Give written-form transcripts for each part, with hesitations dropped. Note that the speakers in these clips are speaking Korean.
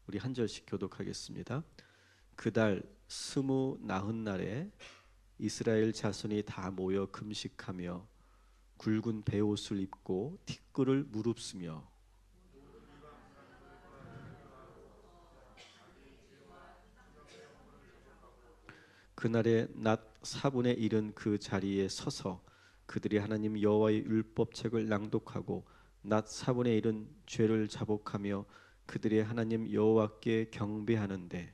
우리 한 절씩 교독하겠습니다. 그달 20 나흔날에 이스라엘 자손이 다 모여 금식하며 굵은 베옷을 입고 티끌을 무릅쓰며 그날의 낮 1/4은 그 자리에 서서 그들이 하나님 여호와의 율법책을 낭독하고 낮 1/4은 죄를 자복하며 그들의 하나님 여호와께 경배하는데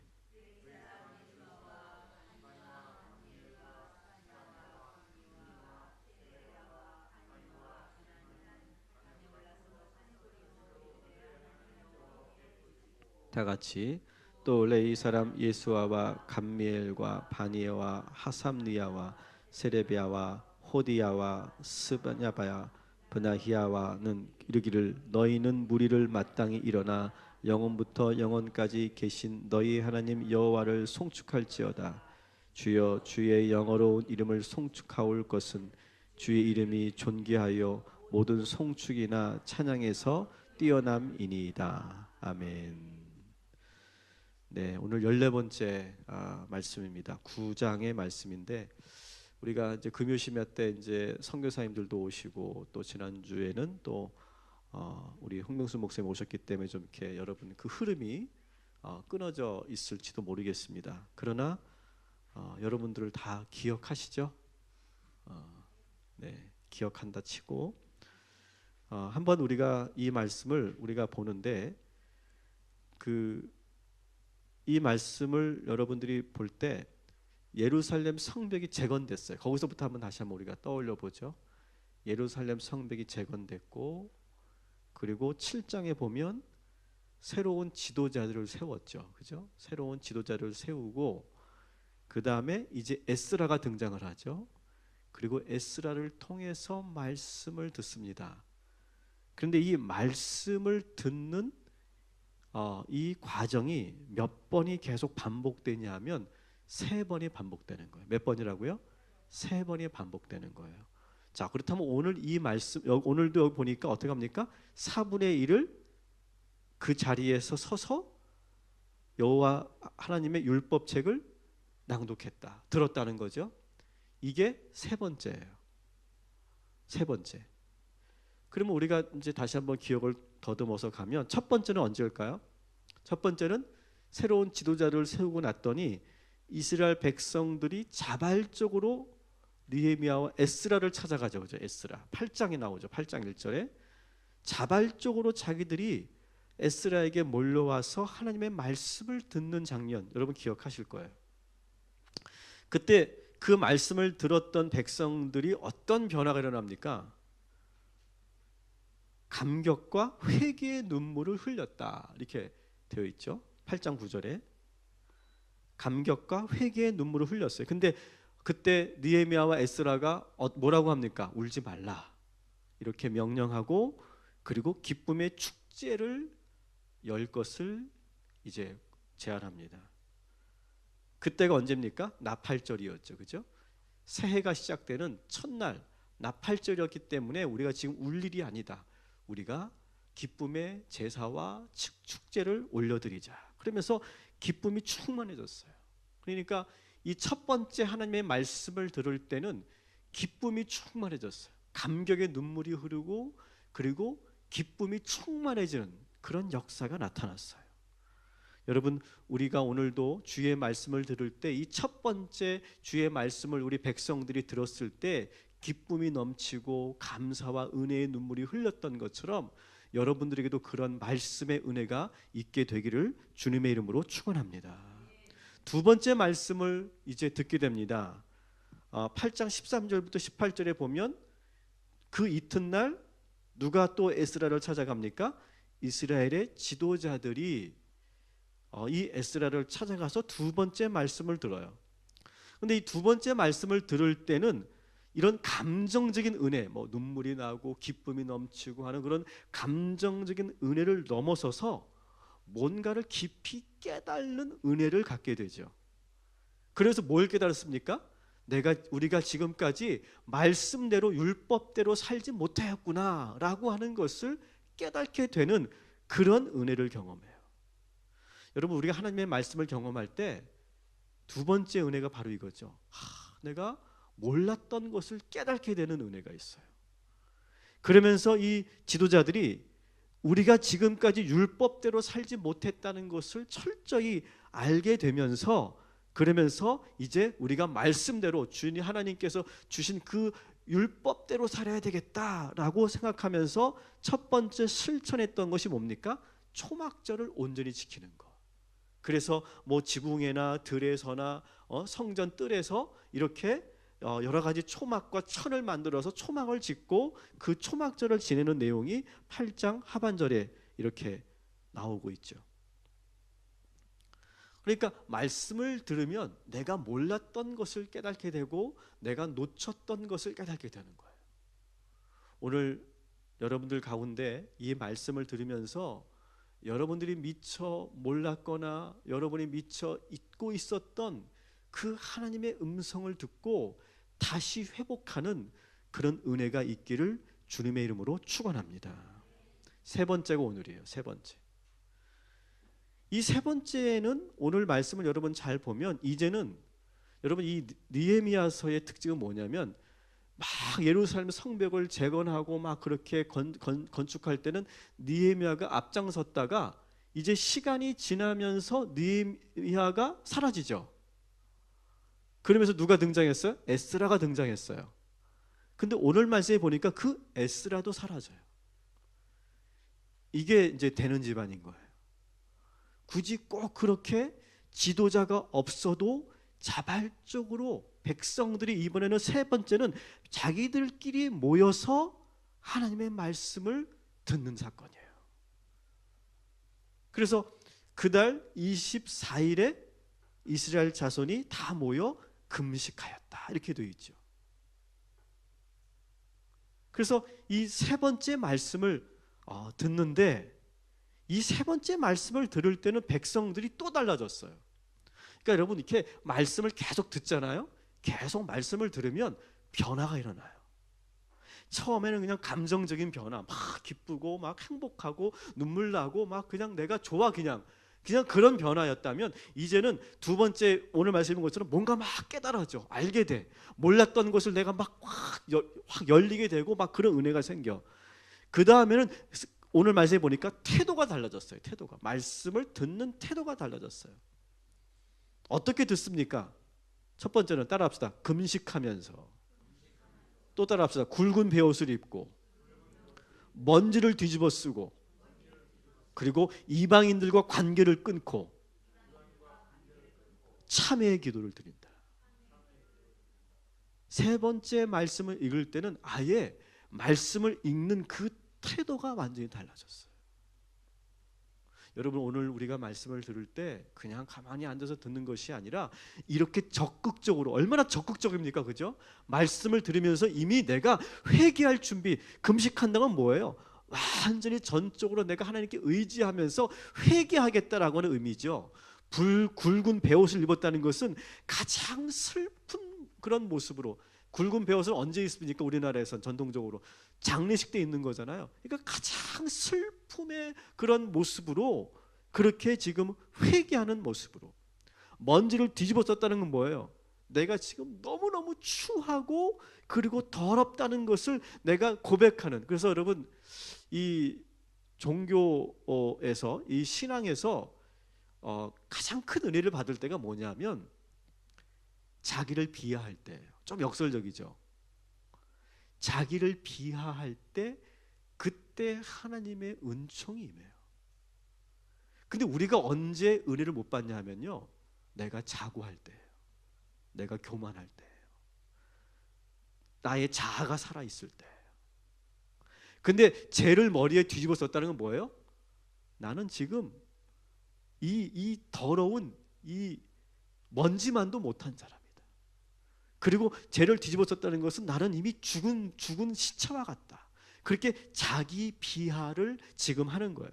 다 같이 또 레이 사람 예수아와 감미엘과 바니에와 하삼니아와 세레비아와 호디야와 스바냐바야 브나히야와는 이르기를 너희는 무리를 마땅히 일어나 영원부터 영원까지 계신 너희 하나님 여호와를 송축할지어다. 주여 주의 영어로운 이름을 송축하올 것은 주의 이름이 존귀하여 모든 송축이나 찬양에서 뛰어남이니이다. 아멘. 네, 오늘 14번째 말씀입니다. 9장의 말씀인데 우리가 이제 금요심야 때 이제 선교사님들도 오시고 또 지난주에는 또 우리 홍명수 목사님 오셨기 때문에 좀 이렇게 여러분 그 흐름이 끊어져 있을지도 모르겠습니다. 그러나 여러분들을 다 기억하시죠? 네, 기억한다 치고 한번 우리가 이 말씀을 우리가 보는데 이 말씀을 여러분들이 볼 때 예루살렘 성벽이 재건됐어요. 거기서부터 다시 한번 우리가 떠올려 보죠. 예루살렘 성벽이 재건됐고 그리고 7장에 보면 새로운 지도자들을 세웠죠. 그죠? 새로운 지도자를 세우고 그 다음에 이제 에스라가 등장을 하죠. 그리고 에스라를 통해서 말씀을 듣습니다. 그런데 이 말씀을 듣는 이 과정이 몇 번이 계속 반복되냐 하면 3번이 반복되는 거예요. 몇 번이라고요? 3번이 반복되는 거예요. 자, 그렇다면 오늘 이 말씀 오늘도 여기 보니까 어떻게 합니까? 4분의 1을 그 자리에서 서서 여호와 하나님의 율법책을 낭독했다. 들었다는 거죠. 이게 3번째예요. 3번째. 그러면 우리가 이제 다시 한번 기억을 더듬어서 가면 첫 번째는 언제일까요? 첫 번째는 새로운 지도자를 세우고 났더니 이스라엘 백성들이 자발적으로 느헤미야와 에스라를 찾아가죠. 그죠? 에스라 8장이 나오죠. 8장 1절에 자발적으로 자기들이 에스라에게 몰려와서 하나님의 말씀을 듣는 장면 여러분 기억하실 거예요. 그때 그 말씀을 들었던 백성들이 어떤 변화가 일어납니까? 감격과 회개의 눈물을 흘렸다. 이렇게 되어 있죠. 8장 9절에 감격과 회개의 눈물을 흘렸어요. 근데 그때 느헤미야와 에스라가 뭐라고 합니까? 울지 말라. 이렇게 명령하고 그리고 기쁨의 축제를 열 것을 이제 제안합니다. 그때가 언제입니까? 나팔절이었죠. 그죠? 새해가 시작되는 첫날 나팔절이었기 때문에 우리가 지금 울 일이 아니다. 우리가 기쁨의 제사와 축제를 올려드리자. 그러면서 기쁨이 충만해졌어요. 그러니까 이 첫 번째 하나님의 말씀을 들을 때는 기쁨이 충만해졌어요. 감격의 눈물이 흐르고 그리고 기쁨이 충만해지는 그런 역사가 나타났어요. 여러분 우리가 오늘도 주의 말씀을 들을 때 이 첫 번째 주의 말씀을 우리 백성들이 들었을 때 기쁨이 넘치고 감사와 은혜의 눈물이 흘렸던 것처럼 여러분들에게도 그런 말씀의 은혜가 있게 되기를 주님의 이름으로 축원합니다. 두 번째 말씀을 이제 듣게 됩니다. 8장 13절부터 18절에 보면 그 이튿날 누가 또 에스라를 찾아갑니까? 이스라엘의 지도자들이 이 에스라를 찾아가서 두 번째 말씀을 들어요. 그런데 이 두 번째 말씀을 들을 때는 이런 감정적인 은혜, 눈물이 나고 기쁨이 넘치고 하는 그런 감정적인 은혜를 넘어서서 뭔가를 깊이 깨닫는 은혜를 갖게 되죠. 그래서 뭘 깨달았습니까? 우리가 지금까지 말씀대로 율법대로 살지 못하였구나라고 하는 것을 깨닫게 되는 그런 은혜를 경험해요. 여러분, 우리가 하나님의 말씀을 경험할 때 두 번째 은혜가 바로 이거죠. 내가 몰랐던 것을 깨닫게 되는 은혜가 있어요. 그러면서 이 지도자들이 우리가 지금까지 율법대로 살지 못했다는 것을 철저히 알게 되면서, 그러면서 이제 우리가 말씀대로 주님 하나님께서 주신 그 율법대로 살아야 되겠다라고 생각하면서 첫 번째 실천했던 것이 뭡니까? 초막절을 온전히 지키는 것. 그래서 뭐 지붕에나 들에서나 성전 뜰에서 이렇게 여러 가지 초막과 천을 만들어서 초막을 짓고 그 초막절을 지내는 내용이 8장 하반절에 이렇게 나오고 있죠. 그러니까 말씀을 들으면 내가 몰랐던 것을 깨닫게 되고 내가 놓쳤던 것을 깨닫게 되는 거예요. 오늘 여러분들 가운데 이 말씀을 들으면서 여러분들이 미처 몰랐거나 여러분이 미처 잊고 있었던 그 하나님의 음성을 듣고 다시 회복하는 그런 은혜가 있기를 주님의 이름으로 축원합니다. 세 번째가 오늘이에요. 세 번째. 이 세 번째는 오늘 말씀을 여러분 잘 보면 이제는 여러분 이 느헤미야서의 특징은 뭐냐면 막 예루살렘 성벽을 재건하고 막 그렇게 건축할 때는 느헤미야가 앞장섰다가 이제 시간이 지나면서 느헤미야가 사라지죠. 그러면서 누가 등장했어요? 에스라가 등장했어요. 근데 오늘 말씀에 보니까 그 에스라도 사라져요. 이게 이제 되는 집안인 거예요. 굳이 꼭 그렇게 지도자가 없어도 자발적으로 백성들이 이번에는 세 번째는 자기들끼리 모여서 하나님의 말씀을 듣는 사건이에요. 그래서 그달 24일에 이스라엘 자손이 다 모여 금식하였다 이렇게 되어 있죠. 그래서 이 세 번째 말씀을 듣는데 이 세 번째 말씀을 들을 때는 백성들이 또 달라졌어요. 그러니까 여러분 이렇게 말씀을 계속 듣잖아요. 계속 말씀을 들으면 변화가 일어나요. 처음에는 그냥 감정적인 변화, 막 기쁘고 막 행복하고 눈물 나고 막 그냥 내가 좋아 그냥 그런 변화였다면 이제는 두 번째 오늘 말씀인 것처럼 뭔가 막 깨달아져, 알게 돼. 몰랐던 것을 내가 막 확 열리게 되고 막 그런 은혜가 생겨. 그 다음에는 오늘 말씀에 보니까 태도가 달라졌어요. 태도가, 말씀을 듣는 태도가 달라졌어요. 어떻게 듣습니까? 첫 번째는 따라합시다. 금식하면서. 또 따라합시다. 굵은 베옷을 입고 먼지를 뒤집어 쓰고 그리고 이방인들과 관계를 끊고 참회의 기도를 드린다. 세 번째 말씀을 읽을 때는 아예 말씀을 읽는 그 태도가 완전히 달라졌어요. 여러분 오늘 우리가 말씀을 들을 때 그냥 가만히 앉아서 듣는 것이 아니라 이렇게 적극적으로, 얼마나 적극적입니까? 그죠? 말씀을 들으면서 이미 내가 회개할 준비, 금식한다는 건 뭐예요? 완전히 전적으로 내가 하나님께 의지하면서 회개하겠다라고 하는 의미죠. 굵은 베옷을 입었다는 것은 가장 슬픈 그런 모습으로, 굵은 베옷을 언제 입습니까? 우리나라에선 전통적으로 장례식 때 입는 거잖아요. 그러니까 가장 슬픔의 그런 모습으로 그렇게 지금 회개하는 모습으로 먼지를 뒤집어 썼다는 건 뭐예요? 내가 지금 너무너무 추하고 그리고 더럽다는 것을 내가 고백하는. 그래서 여러분 이 종교에서 이 신앙에서 가장 큰 은혜를 받을 때가 뭐냐면 자기를 비하할 때예요. 좀 역설적이죠. 자기를 비하할 때 그때 하나님의 은총이 임해요. 근데 우리가 언제 은혜를 못 받냐 하면요, 내가 자고할 때예요. 내가 교만할 때예요. 나의 자아가 살아있을 때예요. 근데 죄를 머리에 뒤집어 썼다는 건 뭐예요? 나는 지금 이 더러운 이 먼지만도 못한 사람이다. 그리고 죄를 뒤집어 썼다는 것은 나는 이미 죽은 시체와 같다. 그렇게 자기 비하를 지금 하는 거예요.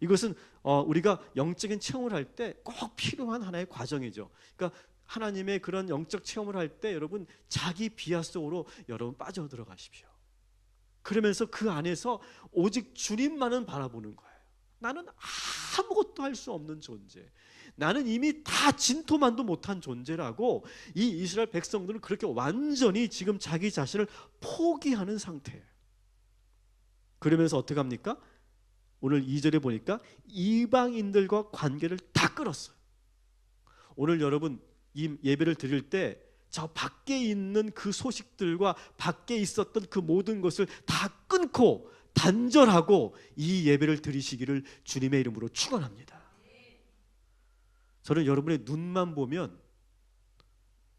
이것은 우리가 영적인 체험을 할 때 꼭 필요한 하나의 과정이죠. 그러니까 하나님의 그런 영적 체험을 할 때 여러분 자기 비하 속으로 여러분 빠져 들어가십시오. 그러면서 그 안에서 오직 주님만은 바라보는 거예요. 나는 아무것도 할 수 없는 존재, 나는 이미 다 진토만도 못한 존재라고 이 이스라엘 백성들은 그렇게 완전히 지금 자기 자신을 포기하는 상태예요. 그러면서 어떻게 합니까? 오늘 2절에 보니까 이방인들과 관계를 다 끊었어요. 오늘 여러분 이 예배를 드릴 때 저 밖에 있는 그 소식들과 밖에 있었던 그 모든 것을 다 끊고 단절하고 이 예배를 드리시기를 주님의 이름으로 축원합니다. 저는 여러분의 눈만 보면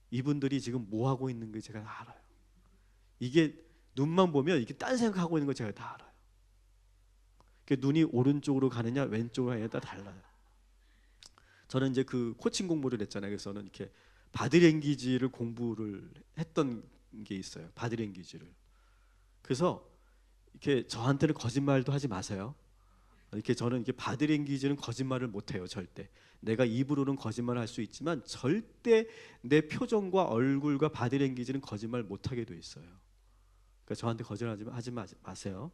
이분들이 지금 뭐 하고 있는 거 제가 다 알아요. 이게 눈만 보면 이게 딴 생각하고 있는 거 제가 다 알아요. 눈이 오른쪽으로 가느냐 왼쪽으로 가느냐 다 달라요. 저는 이제 그 코칭 공부를 했잖아요. 그래서 저는 이렇게 바디랭귀지를 공부를 했던 게 있어요. 바디랭귀지를. 그래서 이렇게 저한테는 거짓말도 하지 마세요. 이렇게 저는 이렇게 바디랭귀지는 거짓말을 못 해요. 절대. 내가 입으로는 거짓말을 할 수 있지만 절대 내 표정과 얼굴과 바디랭귀지는 거짓말 못 하게 돼 있어요. 그러니까 저한테 거짓말하지 마세요.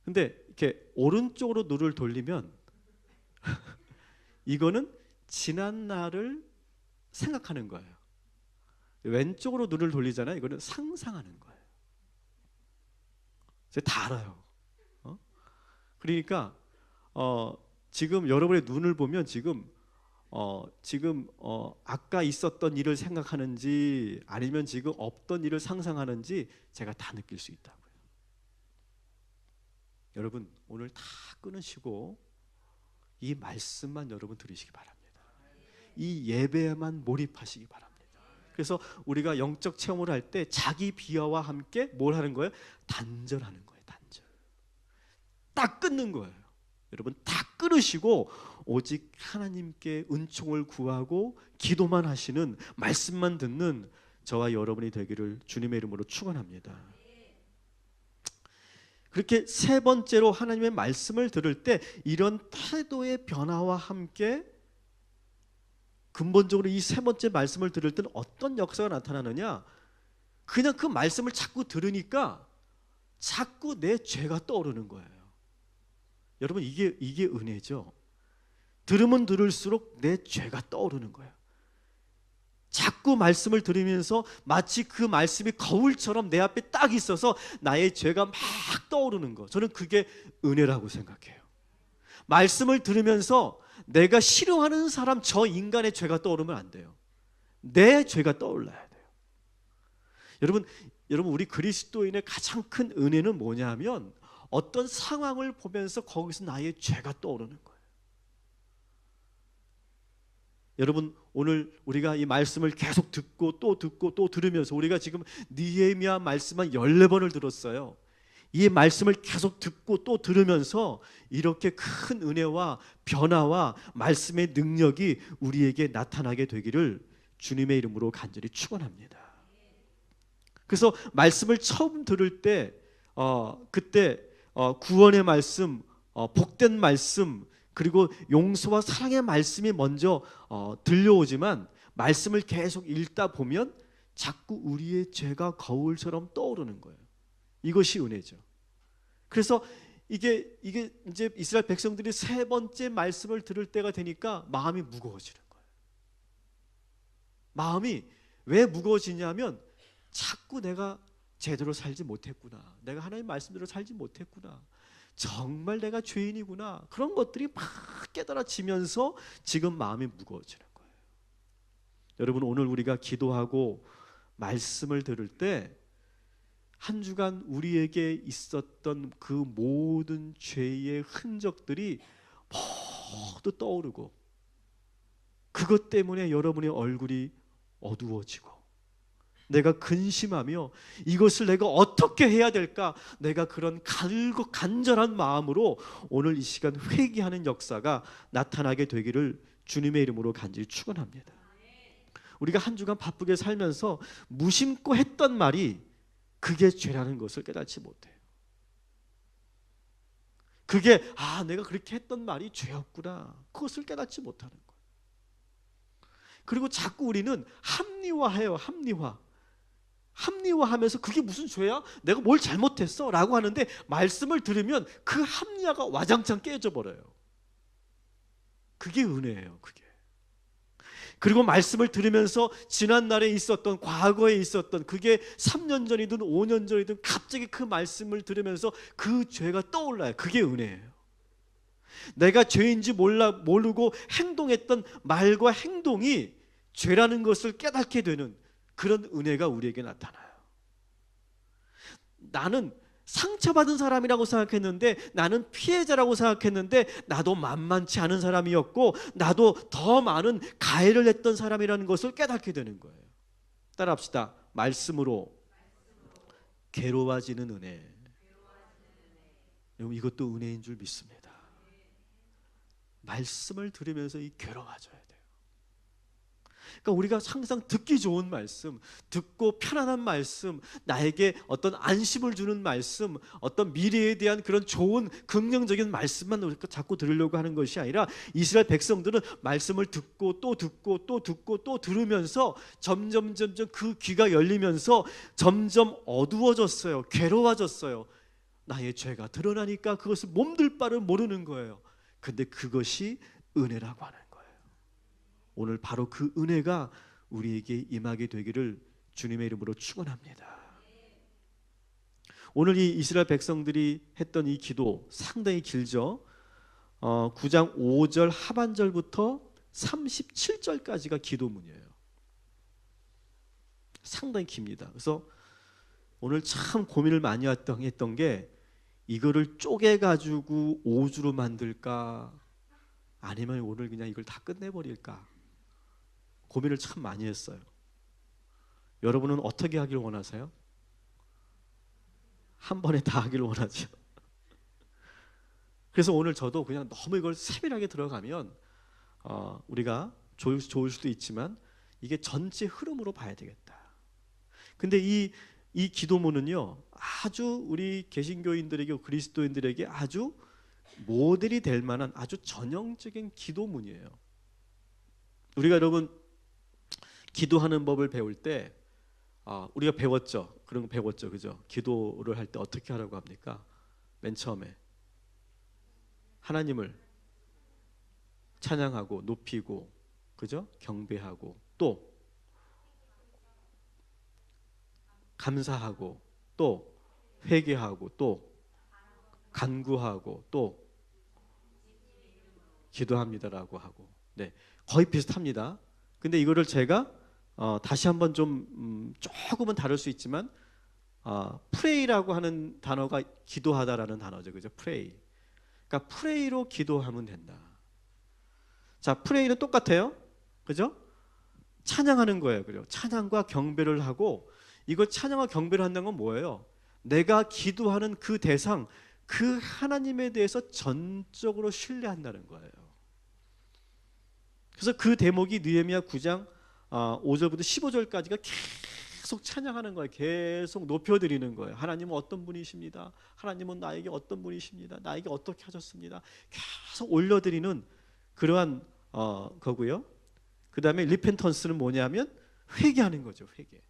근데 이렇게 오른쪽으로 눈을 돌리면 이거는 지난 날을 생각하는 거예요. 왼쪽으로 눈을 돌리잖아요. 이거는 상상하는 거예요. 제가 다 알아요. 그러니까 지금 여러분의 눈을 보면 지금 아까 있었던 일을 생각하는지 아니면 지금 없던 일을 상상하는지 제가 다 느낄 수 있다고요. 여러분 오늘 다 끊으시고 이 말씀만 여러분 들으시기 바랍니다. 이 예배에만 몰입하시기 바랍니다. 그래서 우리가 영적 체험을 할 때 자기 비하와 함께 뭘 하는 거예요? 단절하는 거예요. 단절. 딱 끊는 거예요. 여러분 다 끊으시고 오직 하나님께 은총을 구하고 기도만 하시는, 말씀만 듣는 저와 여러분이 되기를 주님의 이름으로 축원합니다. 그렇게 세 번째로 하나님의 말씀을 들을 때 이런 태도의 변화와 함께 근본적으로 이 세 번째 말씀을 들을 때는 어떤 역사가 나타나느냐? 그냥 그 말씀을 자꾸 들으니까 자꾸 내 죄가 떠오르는 거예요. 여러분 이게 은혜죠. 들으면 들을수록 내 죄가 떠오르는 거예요. 자꾸 말씀을 들으면서 마치 그 말씀이 거울처럼 내 앞에 딱 있어서 나의 죄가 막 떠오르는 거. 저는 그게 은혜라고 생각해요. 말씀을 들으면서 내가 싫어하는 사람, 저 인간의 죄가 떠오르면 안 돼요. 내 죄가 떠올라야 돼요. 여러분 우리 그리스도인의 가장 큰 은혜는 뭐냐면 어떤 상황을 보면서 거기서 나의 죄가 떠오르는 거예요. 여러분 오늘 우리가 이 말씀을 계속 듣고 또 들으면서 우리가 지금 느헤미야 말씀만 14번을 들었어요. 이 말씀을 계속 듣고 또 들으면서 이렇게 큰 은혜와 변화와 말씀의 능력이 우리에게 나타나게 되기를 주님의 이름으로 간절히 축원합니다. 그래서 말씀을 처음 들을 때 그때 구원의 말씀, 복된 말씀, 그리고 용서와 사랑의 말씀이 먼저 들려오지만 말씀을 계속 읽다 보면 자꾸 우리의 죄가 거울처럼 떠오르는 거예요. 이것이 은혜죠. 그래서 이게 이제 이스라엘 백성들이 세 번째 말씀을 들을 때가 되니까 마음이 무거워지는 거예요. 마음이 왜 무거워지냐면 자꾸 내가 제대로 살지 못했구나, 내가 하나님 말씀대로 살지 못했구나, 정말 내가 죄인이구나, 그런 것들이 막 깨달아지면서 지금 마음이 무거워지는 거예요. 여러분 오늘 우리가 기도하고 말씀을 들을 때 한 주간 우리에게 있었던 그 모든 죄의 흔적들이 모두 떠오르고 그것 때문에 여러분의 얼굴이 어두워지고 내가 근심하며 이것을 내가 어떻게 해야 될까, 내가 그런 간절한 마음으로 오늘 이 시간 회개하는 역사가 나타나게 되기를 주님의 이름으로 간절히 축원합니다. 우리가 한 주간 바쁘게 살면서 무심코 했던 말이 그게 죄라는 것을 깨닫지 못해요. 그게 내가 그렇게 했던 말이 죄였구나, 그것을 깨닫지 못하는 거예요. 그리고 자꾸 우리는 합리화해요. 합리화. 합리화하면서 그게 무슨 죄야? 내가 뭘 잘못했어? 라고 하는데 말씀을 들으면 그 합리화가 와장창 깨져 버려요. 그게 은혜예요. 그게. 그리고 말씀을 들으면서 지난날에 있었던, 과거에 있었던, 그게 3년 전이든 5년 전이든 갑자기 그 말씀을 들으면서 그 죄가 떠올라요. 그게 은혜예요. 내가 죄인지 모르고 행동했던 말과 행동이 죄라는 것을 깨닫게 되는 그런 은혜가 우리에게 나타나요. 나는 상처받은 사람이라고 생각했는데, 나는 피해자라고 생각했는데, 나도 만만치 않은 사람이었고, 나도 더 많은 가해를 했던 사람이라는 것을 깨닫게 되는 거예요. 따라합시다. 말씀으로 괴로워지는 은혜. 여러분, 이것도 은혜인 줄 믿습니다. 말씀을 들으면서 이 괴로워져야 돼요. 그러니까 우리가 항상 듣기 좋은 말씀, 듣고 편안한 말씀, 나에게 어떤 안심을 주는 말씀, 어떤 미래에 대한 그런 좋은 긍정적인 말씀만 우리가 자꾸 들으려고 하는 것이 아니라, 이스라엘 백성들은 말씀을 듣고 또 듣고 또 듣고 또 들으면서 점점 그 귀가 열리면서 점점 어두워졌어요. 괴로워졌어요. 나의 죄가 드러나니까 그것을 몸둘 바를 모르는 거예요. 근데 그것이 은혜라고 하는 거예요. 오늘 바로 그 은혜가 우리에게 임하게 되기를 주님의 이름으로 축원합니다. 오늘 이 이스라엘 백성들이 했던 이 기도 상당히 길죠. 9장 5절 하반절부터 37절까지가 기도문이에요. 상당히 깁니다. 그래서 오늘 참 고민을 많이 했던 게, 이거를 쪼개가지고 5주로 만들까, 아니면 오늘 그냥 이걸 다 끝내버릴까, 고민을 참 많이 했어요. 여러분은 어떻게 하길 원하세요? 한 번에 다 하길 원하죠. 그래서 오늘 저도 그냥 너무 이걸 세밀하게 들어가면 우리가 좋을 수도 있지만, 이게 전체 흐름으로 봐야 되겠다. 근데 이 기도문은요, 아주 우리 개신교인들에게, 그리스도인들에게 아주 모델이 될 만한 아주 전형적인 기도문이에요. 우리가 여러분 기도하는 법을 배울 때 우리가 배웠죠. 그런 거 배웠죠. 그죠? 기도를 할 때 어떻게 하라고 합니까? 맨 처음에 하나님을 찬양하고 높이고, 그죠? 경배하고, 또 감사하고, 또 회개하고, 또 간구하고, 또 기도합니다라고 하고. 네, 거의 비슷합니다. 근데 이거를 제가 다시 한번 좀 조금은 다를 수 있지만, 프레이라고 하는 단어가 기도하다라는 단어죠. 그죠? 프레이. 그러니까 프레이로 기도하면 된다. 자, 프레이는 똑같아요. 그죠? 찬양하는 거예요. 그죠? 찬양과 경배를 하고, 이거 찬양과 경배를 한다는 건 뭐예요? 내가 기도하는 그 대상, 그 하나님에 대해서 전적으로 신뢰한다는 거예요. 그래서 그 대목이 느헤미야 9장 5절부터 15절까지가 계속 찬양하는 거예요. 계속 높여드리는 거예요. 하나님은 어떤 분이십니다. 하나님은 나에게 어떤 분이십니다. 나에게 어떻게 하셨습니다. 계속 올려드리는 그러한 거고요. 그 다음에 리펜턴스는 뭐냐면 회개하는 거죠. 회개.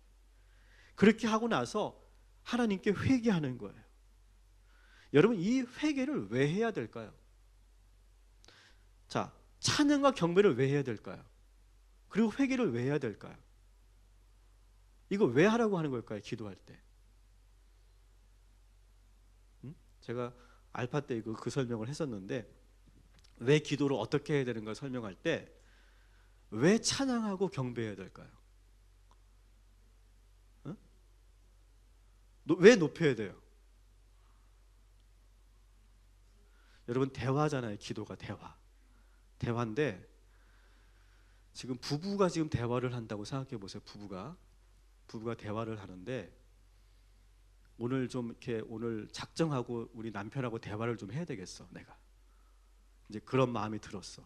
그렇게 하고 나서 하나님께 회개하는 거예요. 여러분, 이 회개를 왜 해야 될까요? 자, 찬양과 경배를 왜 해야 될까요? 그리고 회개를 왜 해야 될까요? 이거 왜 하라고 하는 걸까요? 기도할 때. 제가 알파 때 그 설명을 했었는데, 왜 기도를 어떻게 해야 되는 걸 설명할 때 왜 찬양하고 경배해야 될까요? 왜 높여야 돼요? 여러분, 대화잖아요. 기도가 대화인데, 지금 부부가 지금 대화를 한다고 생각해 보세요. 부부가 대화를 하는데, 오늘 좀 이렇게 오늘 작정하고 우리 남편하고 대화를 좀 해야 되겠어. 내가 이제 그런 마음이 들었어.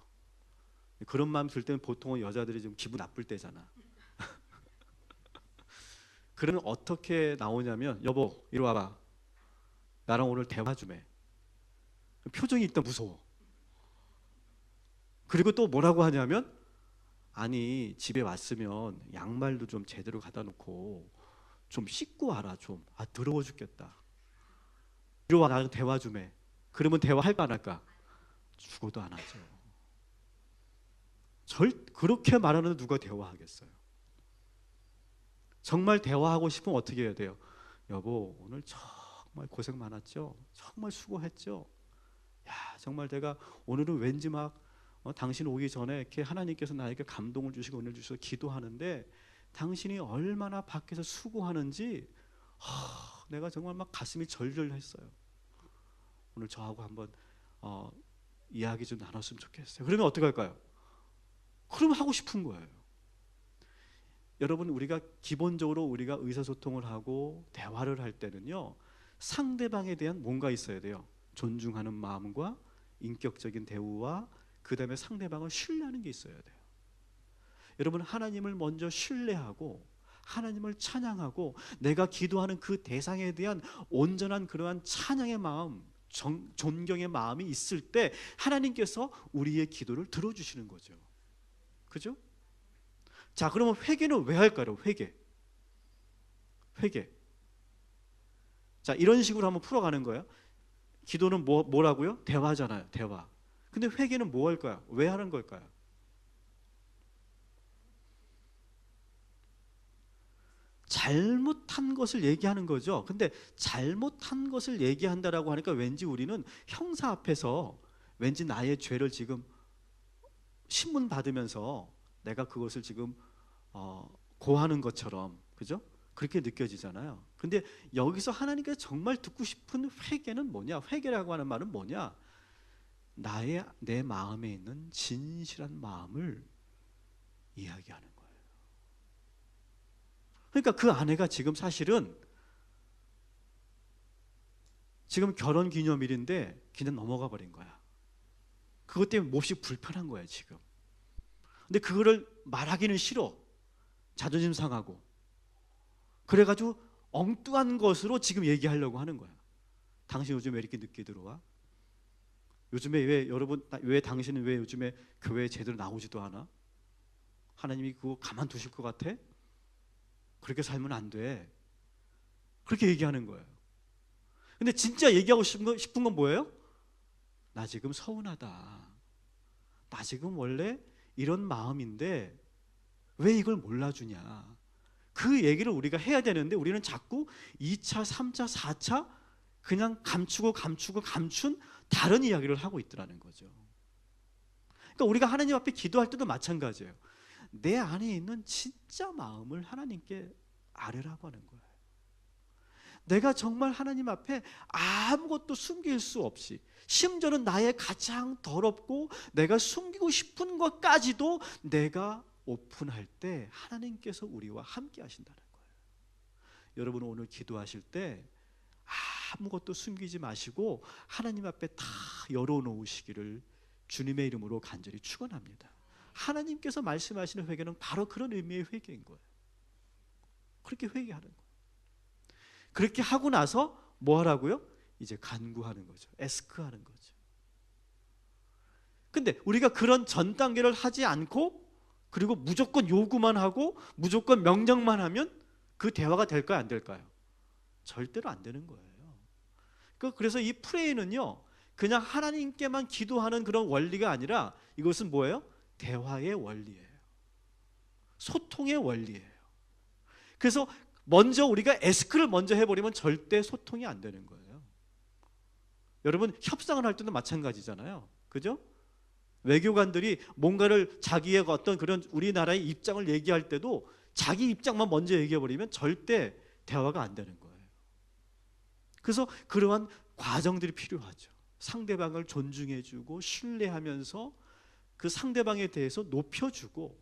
그런 마음 들 때는 보통은 여자들이 좀 기분 나쁠 때잖아. 그러면 어떻게 나오냐면, 여보 이리 와봐, 나랑 오늘 대화 좀 해. 표정이 일단 무서워. 그리고 또 뭐라고 하냐면, 아니 집에 왔으면 양말도 좀 제대로 갖다 놓고 좀 씻고 와라 좀. 아 더러워 죽겠다. 이리 와 나랑 대화 좀 해. 그러면 대화할까 안 할까? 죽어도 안 하죠. 그렇게 말하는 누가 대화하겠어요? 정말 대화하고 싶으면 어떻게 해야 돼요? 여보 오늘 정말 고생 많았죠? 정말 수고했죠? 야 정말 내가 오늘은 왠지 막 당신 오기 전에 이렇게 하나님께서 나에게 감동을 주시고 은혜를 주셔서 기도하는데 당신이 얼마나 밖에서 수고하는지 내가 정말 막 가슴이 절절했어요. 오늘 저하고 한번 이야기 좀 나눴으면 좋겠어요. 그러면 어떻게 할까요? 그러면 하고 싶은 거예요. 여러분 우리가 기본적으로 우리가 의사소통을 하고 대화를 할 때는요 상대방에 대한 뭔가 있어야 돼요. 존중하는 마음과 인격적인 대우와 그 다음에 상대방을 신뢰하는 게 있어야 돼요. 여러분 하나님을 먼저 신뢰하고 하나님을 찬양하고 내가 기도하는 그 대상에 대한 온전한 그러한 찬양의 마음, 존경의 마음이 있을 때 하나님께서 우리의 기도를 들어주시는 거죠. 그죠? 자 그러면 회개는 왜 할까요? 회개. 자 이런 식으로 한번 풀어가는 거예요. 기도는 뭐라고요? 대화잖아요. 대화. 근데 회개는 뭐 할까요? 왜 하는 걸까요? 잘못한 것을 얘기하는 거죠. 근데 잘못한 것을 얘기한다라고 하니까 왠지 우리는 형사 앞에서 왠지 나의 죄를 지금 신문 받으면서 내가 그것을 지금 고하는 것처럼, 그죠? 그렇게 느껴지잖아요. 근데 여기서 하나님께서 정말 듣고 싶은 회개는 뭐냐? 회개라고 하는 말은 뭐냐? 내 마음에 있는 진실한 마음을 이야기하는 거예요. 그러니까 그 아내가 지금 사실은 지금 결혼 기념일인데 그냥 넘어가 버린 거야. 그것 때문에 몹시 불편한 거야 지금. 근데 그거를 말하기는 싫어. 자존심 상하고. 그래가지고 엉뚱한 것으로 지금 얘기하려고 하는 거야. 당신 요즘 왜 이렇게 늦게 들어와? 요즘에 왜 당신은 왜 요즘에 교회에 제대로 나오지도 않아? 하나님이 그거 가만두실 것 같아? 그렇게 살면 안 돼. 그렇게 얘기하는 거예요. 근데 진짜 얘기하고 싶은 건 뭐예요? 나 지금 서운하다. 나 지금 원래 이런 마음인데 왜 이걸 몰라주냐. 그 얘기를 우리가 해야 되는데 우리는 자꾸 2차, 3차, 4차 그냥 감춘 다른 이야기를 하고 있더라는 거죠. 그러니까 우리가 하나님 앞에 기도할 때도 마찬가지예요. 내 안에 있는 진짜 마음을 하나님께 아뢰라고 하는 거예요. 내가 정말 하나님 앞에 아무것도 숨길 수 없이, 심지어는 나의 가장 더럽고 내가 숨기고 싶은 것까지도 내가 오픈할 때 하나님께서 우리와 함께 하신다는 거예요. 여러분 오늘 기도하실 때 아무것도 숨기지 마시고 하나님 앞에 다 열어놓으시기를 주님의 이름으로 간절히 축원합니다. 하나님께서 말씀하시는 회개는 바로 그런 의미의 회개인 거예요. 그렇게 회개하는 거예요. 그렇게 하고 나서 뭐 하라고요? 이제 간구하는 거죠. 에스크하는 거죠. 근데 우리가 그런 전 단계를 하지 않고 그리고 무조건 요구만 하고 무조건 명령만 하면 그 대화가 될까요? 안 될까요? 절대로 안 되는 거예요. 그래서 이 프레이는요 그냥 하나님께만 기도하는 그런 원리가 아니라 이것은 뭐예요? 대화의 원리예요. 소통의 원리예요. 그래서 먼저 우리가 에스크를 먼저 해버리면 절대 소통이 안 되는 거예요. 여러분 협상을 할 때도 마찬가지잖아요. 그죠? 외교관들이 뭔가를 자기의 어떤 그런 우리나라의 입장을 얘기할 때도 자기 입장만 먼저 얘기해버리면 절대 대화가 안 되는 거예요. 그래서 그러한 과정들이 필요하죠. 상대방을 존중해주고 신뢰하면서 그 상대방에 대해서 높여주고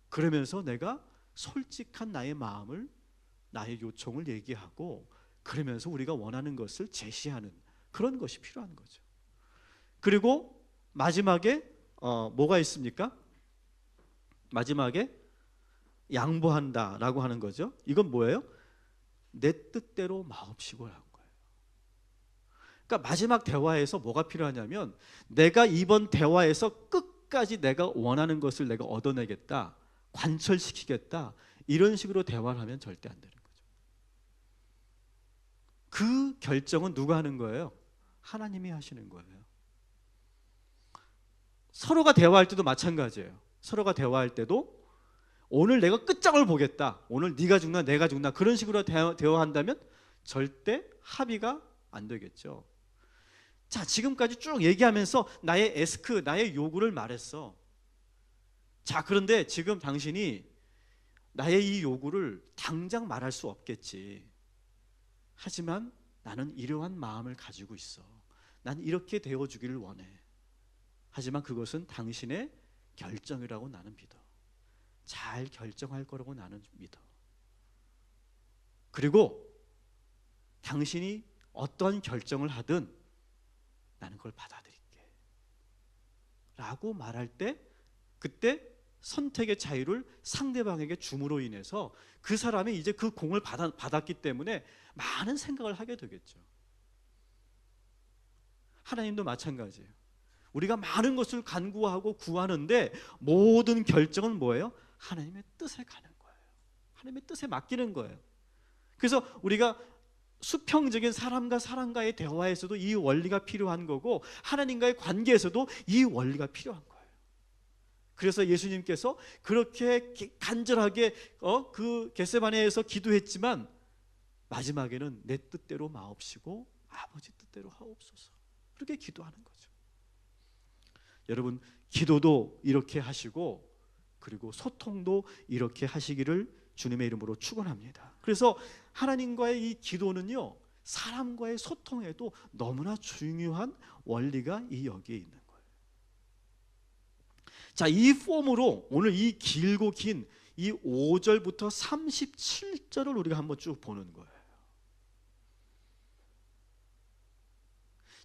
그러면서 내가 솔직한 나의 마음을 나의 요청을 얘기하고 그러면서 우리가 원하는 것을 제시하는 그런 것이 필요한 거죠. 그리고 마지막에 뭐가 있습니까? 마지막에 양보한다라고 하는 거죠. 이건 뭐예요? 내 뜻대로 마옵시고라는 거예요. 그러니까 마지막 대화에서 뭐가 필요하냐면 내가 이번 대화에서 끝까지 내가 원하는 것을 내가 얻어내겠다, 관철시키겠다 이런 식으로 대화를 하면 절대 안 되는 거죠. 그 결정은 누가 하는 거예요? 하나님이 하시는 거예요. 서로가 대화할 때도 마찬가지예요. 서로가 대화할 때도 오늘 내가 끝장을 보겠다, 오늘 네가 죽나 내가 죽나, 그런 식으로 대화한다면 절대 합의가 안 되겠죠. 자, 지금까지 쭉 얘기하면서 나의 에스크, 나의 요구를 말했어. 자, 그런데 지금 당신이 나의 이 요구를 당장 말할 수 없겠지. 하지만 나는 이러한 마음을 가지고 있어. 난 이렇게 되어주기를 원해. 하지만 그것은 당신의 결정이라고 나는 믿어. 잘 결정할 거라고 나는 믿어. 그리고 당신이 어떤 결정을 하든 나는 그걸 받아들일게 라고 말할 때, 그때 선택의 자유를 상대방에게 줌으로 인해서 그 사람이 이제 그 공을 받았기 때문에 많은 생각을 하게 되겠죠. 하나님도 마찬가지예요. 우리가 많은 것을 간구하고 구하는데 모든 결정은 뭐예요? 하나님의 뜻에 가는 거예요. 하나님의 뜻에 맡기는 거예요. 그래서 우리가 수평적인 사람과 사람과의 대화에서도 이 원리가 필요한 거고, 하나님과의 관계에서도 이 원리가 필요한 거예요. 그래서 예수님께서 그렇게 간절하게 그 겟세마네에서 기도했지만 마지막에는 내 뜻대로 마옵시고 아버지 뜻대로 하옵소서, 그렇게 기도하는 거죠. 여러분, 기도도 이렇게 하시고 그리고 소통도 이렇게 하시기를 주님의 이름으로 축원합니다. 그래서 하나님과의 이 기도는요, 사람과의 소통에도 너무나 중요한 원리가 여기에 있는 거예요. 자, 이 폼으로 오늘 이 길고 긴 이 5절부터 37절을 우리가 한번 쭉 보는 거예요.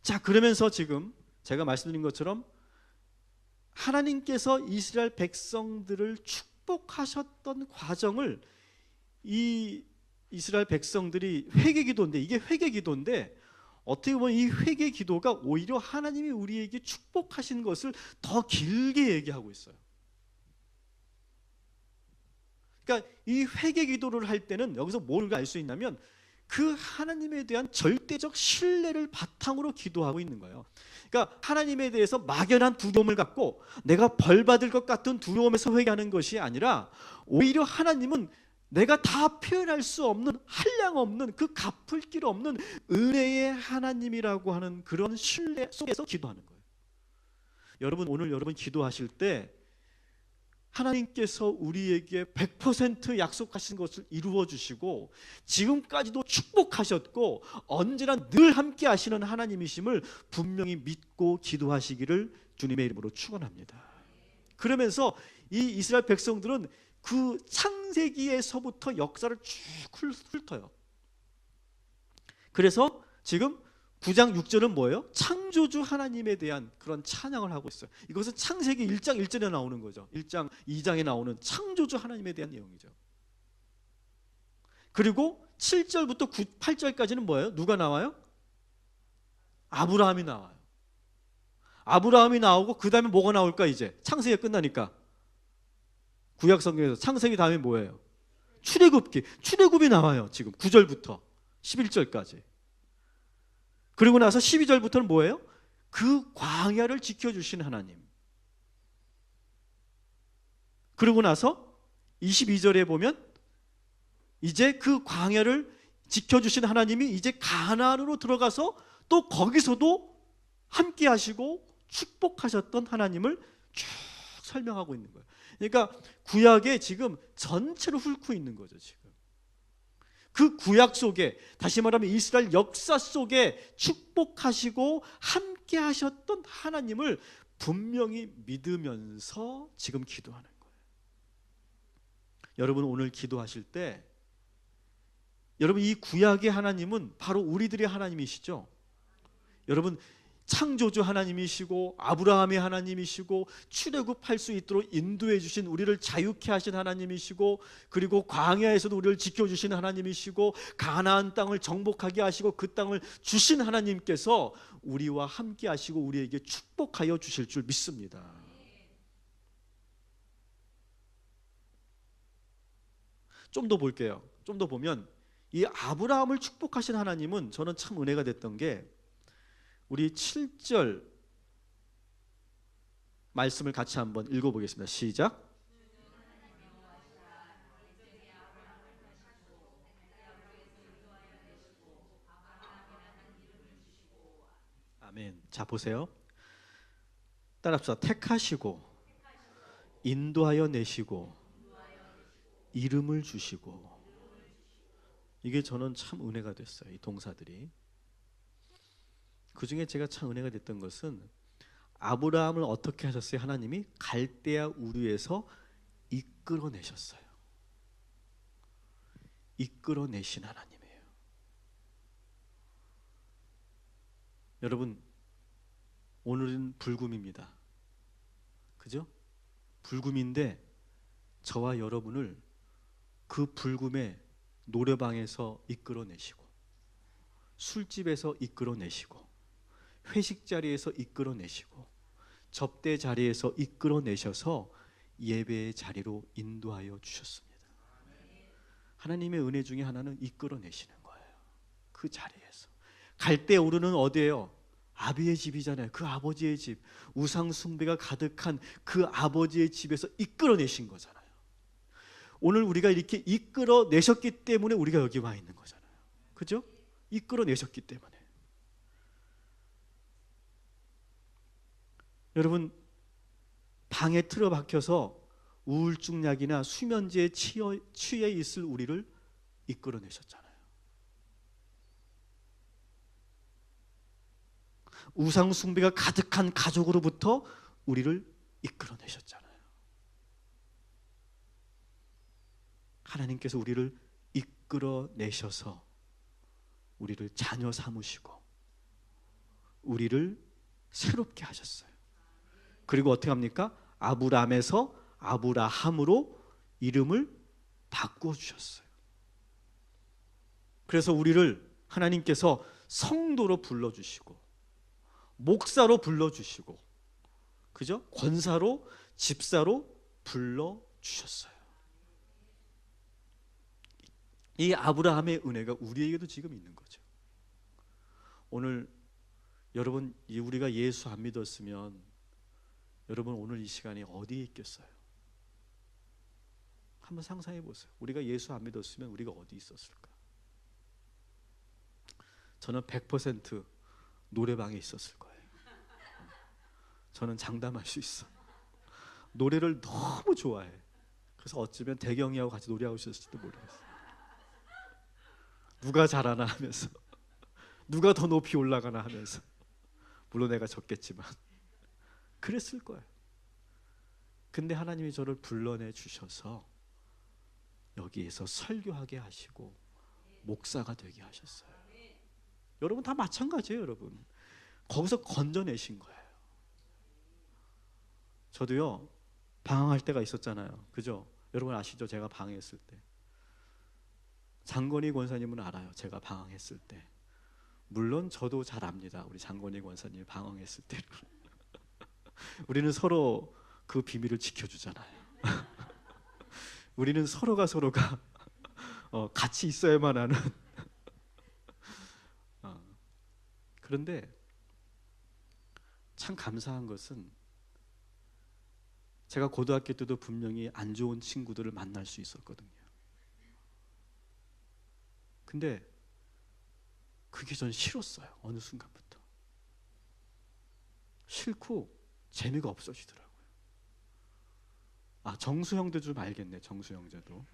자, 그러면서 지금 제가 말씀드린 것처럼 하나님께서 이스라엘 백성들을 축복하셨던 과정을 이 이스라엘 백성들이 회개기도인데, 이게 회개기도인데 어떻게 보면 이 회개기도가 오히려 하나님이 우리에게 축복하신 것을 더 길게 얘기하고 있어요. 그러니까 이 회개기도를 할 때는 여기서 뭘 알 수 있냐면 그 하나님에 대한 절대적 신뢰를 바탕으로 기도하고 있는 거예요. 그러니까 하나님에 대해서 막연한 두려움을 갖고 내가 벌받을 것 같은 두려움에서 회개하는 것이 아니라 오히려 하나님은 내가 다 표현할 수 없는, 한량 없는, 그 갚을 길 없는 은혜의 하나님이라고 하는 그런 신뢰 속에서 기도하는 거예요. 여러분, 오늘 여러분 기도하실 때 하나님께서 우리에게 100% 약속하신 것을 이루어 주시고 지금까지도 축복하셨고 언제나 늘 함께 하시는 하나님이심을 분명히 믿고 기도하시기를 주님의 이름으로 축원합니다. 그러면서 이 이스라엘 백성들은 그 창세기에서부터 역사를 쭉 훑어요. 그래서 지금 9장 6절은 뭐예요? 창조주 하나님에 대한 그런 찬양을 하고 있어요. 이것은 창세기 1장 1절에 나오는 거죠. 1장 2장에 나오는 창조주 하나님에 대한 내용이죠. 그리고 7절부터 8절까지는 뭐예요? 누가 나와요? 아브라함이 나와요. 아브라함이 나오고 그 다음에 뭐가 나올까? 이제 창세기가 끝나니까 구약 성경에서 창세기 다음에 뭐예요? 출애굽이 나와요. 지금 9절부터 11절까지. 그리고 나서 12절부터는 뭐예요? 그 광야를 지켜주신 하나님. 그리고 나서 22절에 보면 이제 그 광야를 지켜주신 하나님이 이제 가나안으로 들어가서 또 거기서도 함께 하시고 축복하셨던 하나님을 쭉 설명하고 있는 거예요. 그러니까 구약에 지금 전체로 훑고 있는 거죠. 지금 그 구약 속에, 다시 말하면 이스라엘 역사 속에 축복하시고 함께 하셨던 하나님을 분명히 믿으면서 지금 기도하는 거예요. 여러분, 오늘 기도하실 때 여러분, 이 구약의 하나님은 바로 우리들의 하나님이시죠. 여러분, 창조주 하나님이시고 아브라함의 하나님이시고 출애굽할 수 있도록 인도해 주신, 우리를 자유케 하신 하나님이시고, 그리고 광야에서도 우리를 지켜주신 하나님이시고, 가나안 땅을 정복하게 하시고 그 땅을 주신 하나님께서 우리와 함께 하시고 우리에게 축복하여 주실 줄 믿습니다. 좀 더 볼게요. 좀 더 보면 이 아브라함을 축복하신 하나님은 저는 참 은혜가 됐던 게 우리 7절 말씀을 같이 한번 읽어보겠습니다. 시작. 아멘. 자 보세요. 따라합시다. 택하시고 인도하여 내시고 이름을 주시고. 이게 저는 참 은혜가 됐어요. 이 동사들이. 그 중에 제가 참 은혜가 됐던 것은 아브라함을 어떻게 하셨어요? 하나님이 갈대아 우르에서 이끌어내셨어요. 이끌어내신 하나님이에요. 여러분, 오늘은 불금입니다. 그죠? 불금인데 저와 여러분을 그 불금에 노래방에서 이끌어내시고, 술집에서 이끌어내시고, 회식 자리에서 이끌어내시고, 접대 자리에서 이끌어내셔서 예배의 자리로 인도하여 주셨습니다. 하나님의 은혜 중에 하나는 이끌어내시는 거예요. 그 자리에서. 갈대 오르는 어디예요? 아비의 집이잖아요. 그 아버지의 집, 우상 숭배가 가득한 그 아버지의 집에서 이끌어내신 거잖아요. 오늘 우리가 이렇게 이끌어내셨기 때문에 우리가 여기 와 있는 거잖아요. 그죠? 이끌어내셨기 때문에. 여러분, 방에 틀어박혀서 우울증 약이나 수면제에 취해 있을 우리를 이끌어내셨잖아요. 우상 숭배가 가득한 가족으로부터 우리를 이끌어내셨잖아요. 하나님께서 우리를 이끌어내셔서 우리를 자녀 삼으시고 우리를 새롭게 하셨어요. 그리고 어떻게 합니까? 아브람에서 아브라함으로 이름을 바꾸어 주셨어요. 그래서 우리를 하나님께서 성도로 불러주시고 목사로 불러주시고, 그죠? 권사로, 집사로 불러주셨어요. 이 아브라함의 은혜가 우리에게도 지금 있는 거죠. 오늘 여러분, 우리가 예수 안 믿었으면 여러분 오늘 이 시간에 어디에 있겠어요? 한번 상상해 보세요. 우리가 예수 안 믿었으면 우리가 어디 있었을까? 저는 100% 노래방에 있었을 거예요. 저는 장담할 수 있어. 노래를 너무 좋아해. 그래서 어쩌면 대경이하고 같이 노래하고 있었을지도 모르겠어요. 누가 잘하나 하면서, 누가 더 높이 올라가나 하면서. 물론 내가 졌겠지만 그랬을 거예요. 근데 하나님이 저를 불러내 주셔서 여기에서 설교하게 하시고 목사가 되게 하셨어요. 여러분 다 마찬가지예요. 여러분 거기서 건져내신 거예요. 저도요 방황할 때가 있었잖아요. 그죠? 여러분 아시죠? 제가 방황했을 때. 장건희 권사님은 알아요. 제가 방황했을 때. 물론 저도 잘 압니다. 우리 장건희 권사님이 방황했을 때를. 우리는 서로 그 비밀을 지켜주잖아요. 우리는 서로가 같이 있어야만 하는. 그런데 참 감사한 것은 제가 고등학교 때도 분명히 안 좋은 친구들을 만날 수 있었거든요. 근데 그게 전 싫었어요. 어느 순간부터. 싫고 재미가 없어지더라고요. 아, 정수 형도 좀 알겠네. 정수 형제도.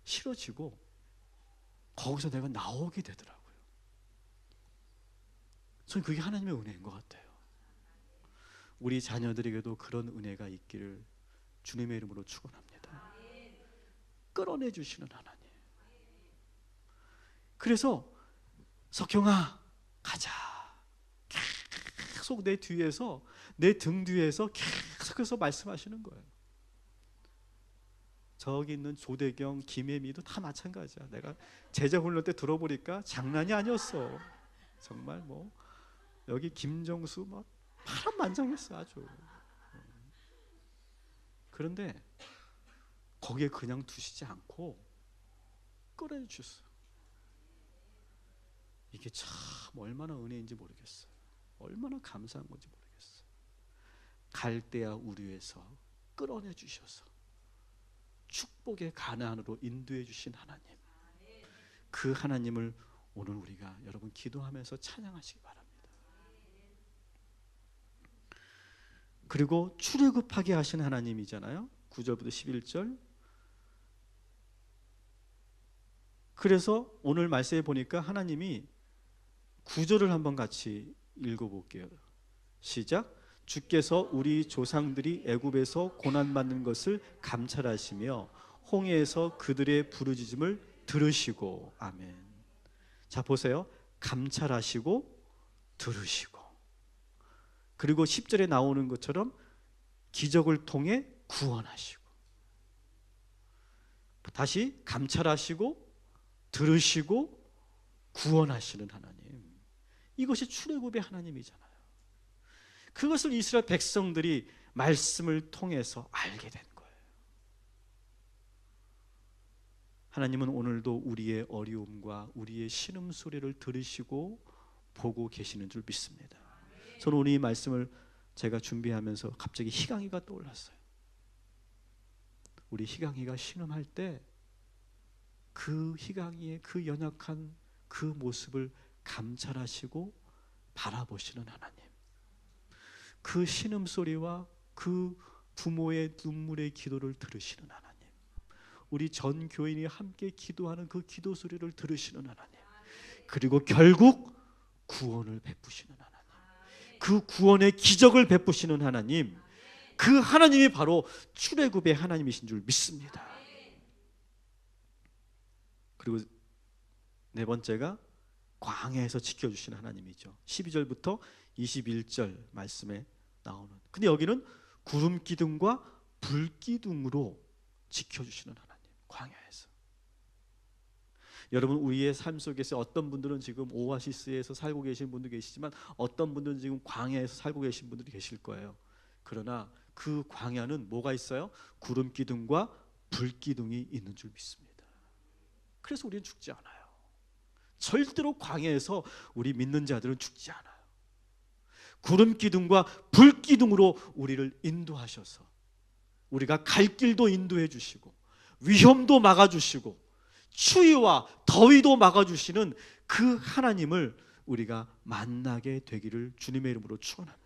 싫어지고 거기서 내가 나오게 되더라고요. 저는 그게 하나님의 은혜인 것 같아요. 우리 자녀들에게도 그런 은혜가 있기를 주님의 이름으로 축원합니다. 끌어내 주시는 하나님. 그래서 석형아 가자. 계속 내 뒤에서, 내 등 뒤에서 계속해서 말씀하시는 거예요. 저기 있는 조대경, 김혜미도 다 마찬가지야. 내가 제자 훈련 때 들어보니까 장난이 아니었어. 정말 뭐 여기 김정수 막 파란만장했어 아주. 그런데 거기에 그냥 두시지 않고 끌어주셨어요. 이게 참 얼마나 은혜인지 모르겠어요. 얼마나 감사한 건지 모르겠어요. 갈대아 우르에서 끌어내 주셔서 축복의 가나안으로 인도해 주신 하나님, 그 하나님을 오늘 우리가 여러분 기도하면서 찬양하시기 바랍니다. 그리고 출애굽하게 하신 하나님이잖아요. 9절부터 11절. 그래서 오늘 말씀에 보니까 하나님이 9절을 한번 같이 읽어볼게요. 시작. 주께서 우리 조상들이 애굽에서 고난받는 것을 감찰하시며 홍해에서 그들의 부르짖음을 들으시고. 아멘. 자 보세요. 감찰하시고 들으시고, 그리고 10절에 나오는 것처럼 기적을 통해 구원하시고, 다시 감찰하시고 들으시고 구원하시는 하나님, 이것이 출애굽의 하나님이잖아요. 그것을 이스라엘 백성들이 말씀을 통해서 알게 된 거예요. 하나님은 오늘도 우리의 어려움과 우리의 신음소리를 들으시고 보고 계시는 줄 믿습니다. 저는 오늘 이 말씀을 제가 준비하면서 갑자기 희강이가 떠올랐어요. 우리 희강이가 신음할 때 그 희강이의 그 연약한 그 모습을 감찰하시고 바라보시는 하나님, 그 신음소리와 그 부모의 눈물의 기도를 들으시는 하나님, 우리 전 교인이 함께 기도하는 그 기도 소리를 들으시는 하나님, 그리고 결국 구원을 베푸시는 하나님, 그 구원의 기적을 베푸시는 하나님, 그 하나님이 바로 출애굽의 하나님이신 줄 믿습니다. 그리고 네 번째가 광야에서 지켜주시는 하나님이죠. 12절부터 21절 말씀에 나오는, 근데 여기는 구름 기둥과 불 기둥으로 지켜주시는 하나님, 광야에서. 여러분, 우리의 삶 속에서 어떤 분들은 지금 오아시스에서 살고 계신 분도 계시지만 어떤 분들은 지금 광야에서 살고 계신 분들이 계실 거예요. 그러나 그 광야는 뭐가 있어요? 구름 기둥과 불 기둥이 있는 줄 믿습니다. 그래서 우리는 죽지 않아요. 절대로 광야에서 우리 믿는 자들은 죽지 않아요. 구름 기둥과 불 기둥으로 우리를 인도하셔서 우리가 갈 길도 인도해 주시고 위험도 막아 주시고 추위와 더위도 막아 주시는 그 하나님을 우리가 만나게 되기를 주님의 이름으로 축원합니다.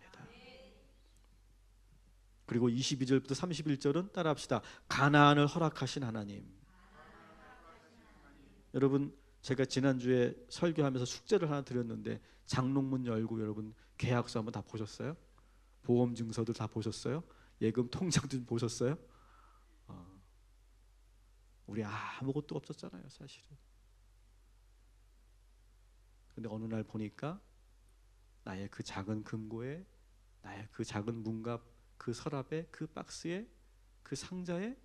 그리고 22절부터 31절은 따라합시다. 가나안을 허락하신 하나님. 여러분, 제가 지난주에 설교하면서 숙제를 하나 드렸는데 장롱문 열고 여러분 계약서 한번 다 보셨어요? 보험 증서도 다 보셨어요? 예금 통장도 보셨어요? 우리 아무것도 없었잖아요, 사실은. 근데 어느 날 보니까 나의 그 작은 금고에, 나의 그 작은 문갑, 그 서랍에, 그 박스에, 그 상자에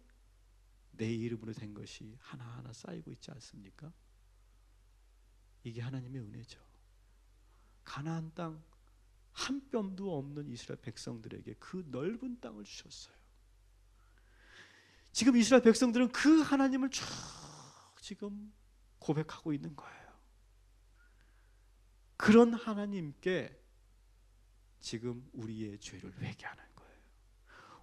내 이름으로 된 것이 하나하나 쌓이고 있지 않습니까? 이게 하나님의 은혜죠. 가나안 땅 한 뼘도 없는 이스라엘 백성들에게 그 넓은 땅을 주셨어요. 지금 이스라엘 백성들은 그 하나님을 쭉 지금 고백하고 있는 거예요. 그런 하나님께 지금 우리의 죄를 회개하는 거예요.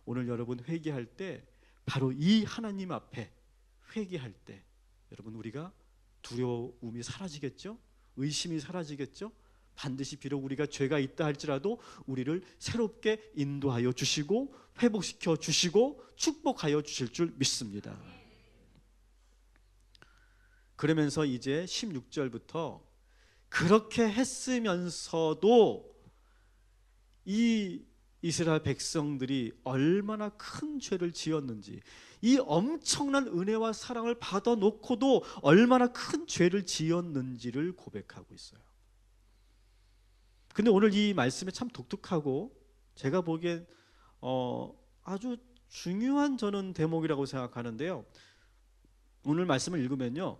오늘 여러분 회개할 때 바로 이 하나님 앞에 회개할 때 여러분 우리가 두려움이 사라지겠죠? 의심이 사라지겠죠? 반드시 비록 우리가 죄가 있다 할지라도 우리를 새롭게 인도하여 주시고 회복시켜 주시고 축복하여 주실 줄 믿습니다. 그러면서 이제 16절부터 그렇게 했으면서도 이 이스라엘 백성들이 얼마나 큰 죄를 지었는지, 이 엄청난 은혜와 사랑을 받아놓고도 얼마나 큰 죄를 지었는지를 고백하고 있어요. 근데 오늘 이 말씀이 참 독특하고 제가 보기엔 아주 중요한 저는 대목이라고 생각하는데요. 오늘 말씀을 읽으면요,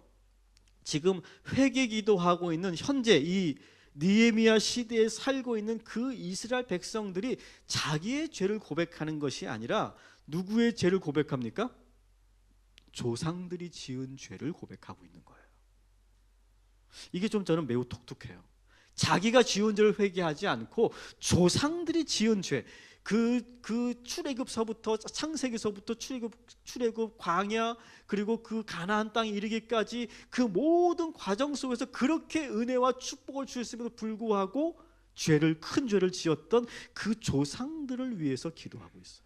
지금 회개 기도하고 있는 현재 이 느헤미야 시대에 살고 있는 그 이스라엘 백성들이 자기의 죄를 고백하는 것이 아니라 누구의 죄를 고백합니까? 조상들이 지은 죄를 고백하고 있는 거예요. 이게 좀 저는 매우 독특해요. 자기가 지은 죄를 회개하지 않고 조상들이 지은 죄, 그 출애굽서부터 창세기서부터 출애굽 광야 그리고 그 가나안 땅에 이르기까지 그 모든 과정 속에서 그렇게 은혜와 축복을 주셨음에도 불구하고 큰 죄를 지었던 그 조상들을 위해서 기도하고 있어요.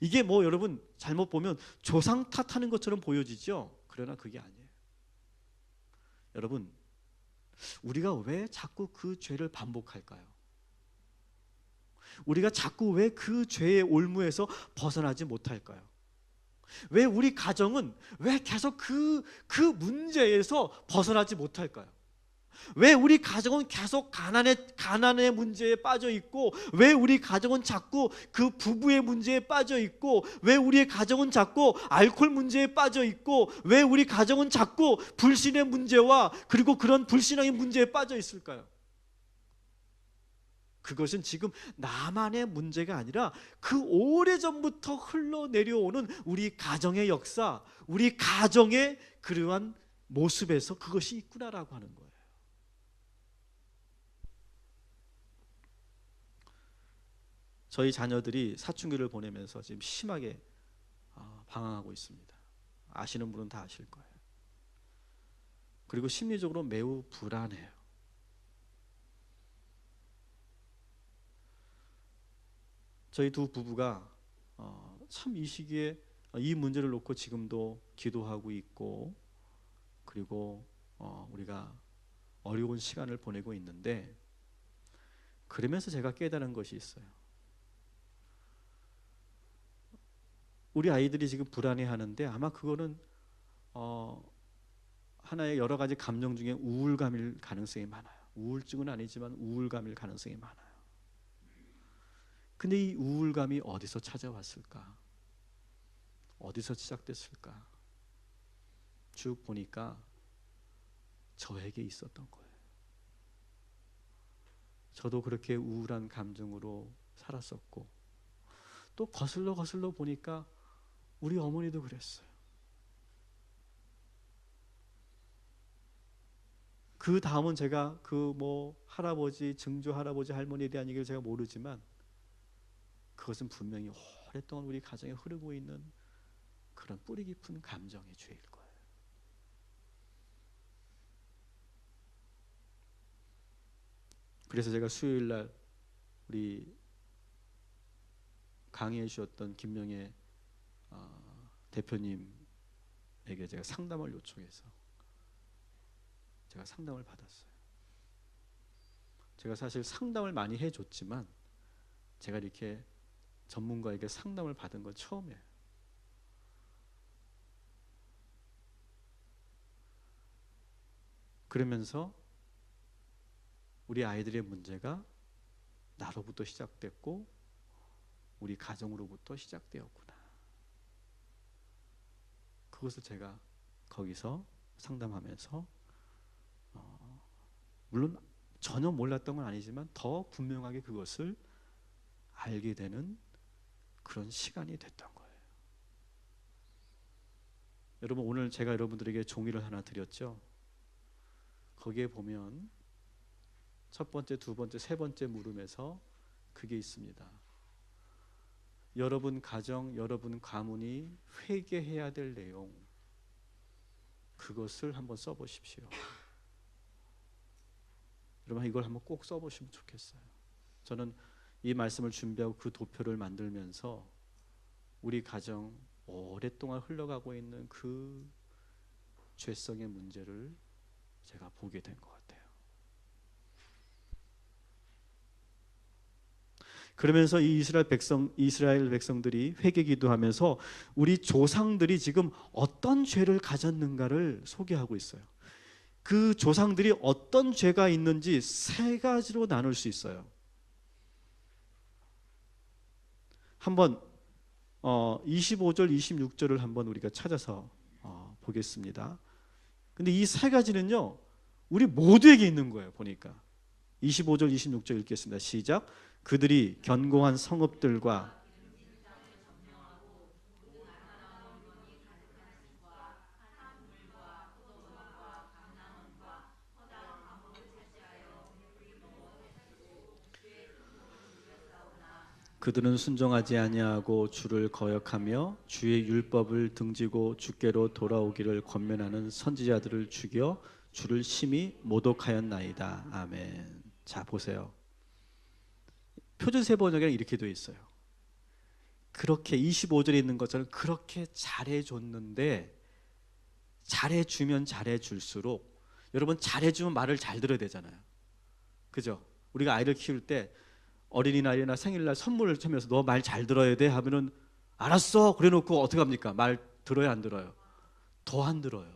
이게 뭐 여러분 잘못 보면 조상 탓하는 것처럼 보여지죠. 그러나 그게 아니에요. 여러분, 우리가 왜 자꾸 그 죄를 반복할까요? 우리가 자꾸 왜 그 죄의 올무에서 벗어나지 못할까요? 왜 우리 가정은 왜 계속 그 문제에서 벗어나지 못할까요? 왜 우리 가정은 계속 가난의 문제에 빠져 있고, 왜 우리 가정은 자꾸 그 부부의 문제에 빠져 있고, 왜 우리의 가정은 자꾸 알코올 문제에 빠져 있고, 왜 우리 가정은 자꾸 불신의 문제와 그리고 그런 불신앙의 문제에 빠져 있을까요? 그것은 지금 나만의 문제가 아니라 그 오래전부터 흘러내려오는 우리 가정의 역사, 우리 가정의 그러한 모습에서 그것이 있구나라고 하는 거예요. 저희 자녀들이 사춘기를 보내면서 지금 심하게 방황하고 있습니다. 아시는 분은 다 아실 거예요. 그리고 심리적으로 매우 불안해요. 저희 두 부부가 참 이 시기에 이 문제를 놓고 지금도 기도하고 있고, 그리고 우리가 어려운 시간을 보내고 있는데, 그러면서 제가 깨달은 것이 있어요. 우리 아이들이 지금 불안해하는데 아마 그거는 하나의 여러 가지 감정 중에 우울감일 가능성이 많아요. 우울증은 아니지만 우울감일 가능성이 많아요. 근데 이 우울감이 어디서 찾아왔을까? 어디서 시작됐을까? 쭉 보니까 저에게 있었던 거예요. 저도 그렇게 우울한 감정으로 살았었고, 또 거슬러 보니까 우리 어머니도 그랬어요. 그 다음은 제가 그 뭐 할아버지, 증조 할아버지, 할머니에 대한 얘기를 제가 모르지만 그것은 분명히 오랫동안 우리 가정에 흐르고 있는 그런 뿌리 깊은 감정의 죄일 거예요. 그래서 제가 수요일 날 우리 강의해 주셨던 김명애 대표님에게 제가 상담을 요청해서 제가 상담을 받았어요. 제가 사실 상담을 많이 해줬지만 제가 이렇게 전문가에게 상담을 받은 건 처음이에요. 그러면서 우리 아이들의 문제가 나로부터 시작됐고 우리 가정으로부터 시작되었구나. 그것을 제가 거기서 상담하면서 물론 전혀 몰랐던 건 아니지만 더 분명하게 그것을 알게 되는 그런 시간이 됐던 거예요. 여러분, 오늘 제가 여러분들에게 종이를 하나 드렸죠. 거기에 보면 첫 번째, 두 번째, 세 번째 물음에서 그게 있습니다. 여러분 가정, 여러분 가문이 회개해야 될 내용, 그것을 한번 써보십시오. 여러분, 이걸 한번 꼭 써보시면 좋겠어요. 저는 이 말씀을 준비하고 그 도표를 만들면서 우리 가정 오랫동안 흘러가고 있는 그 죄성의 문제를 제가 보게 된 것 같아요. 그러면서 이 이스라엘 백성들이 회개 기도하면서 우리 조상들이 지금 어떤 죄를 가졌는가를 소개하고 있어요. 그 조상들이 어떤 죄가 있는지 세 가지로 나눌 수 있어요. 한번 25절, 26절을 한번 우리가 찾아서 보겠습니다. 근데 이 세 가지는요, 우리 모두에게 있는 거예요. 보니까 25절, 26절 읽겠습니다. 시작. 그들이 견고한 성읍들과 그들은 순종하지 아니하고 주를 거역하며 주의 율법을 등지고 주께로 돌아오기를 권면하는 선지자들을 죽여 주를 심히 모독하였나이다. 아멘. 자, 보세요. 표준세 번역에는 이렇게 되어 있어요. 그렇게 25절에 있는 것처럼 그렇게 잘해줬는데, 잘해주면 잘해줄수록, 여러분 잘해주면 말을 잘 들어야 되잖아요. 그죠? 우리가 아이를 키울 때 어린이날이나 생일날 선물을 주면서 너 말 잘 들어야 돼 하면은 알았어 그래 놓고 어떻게 합니까? 말 들어요 안 들어요? 더 안 들어요.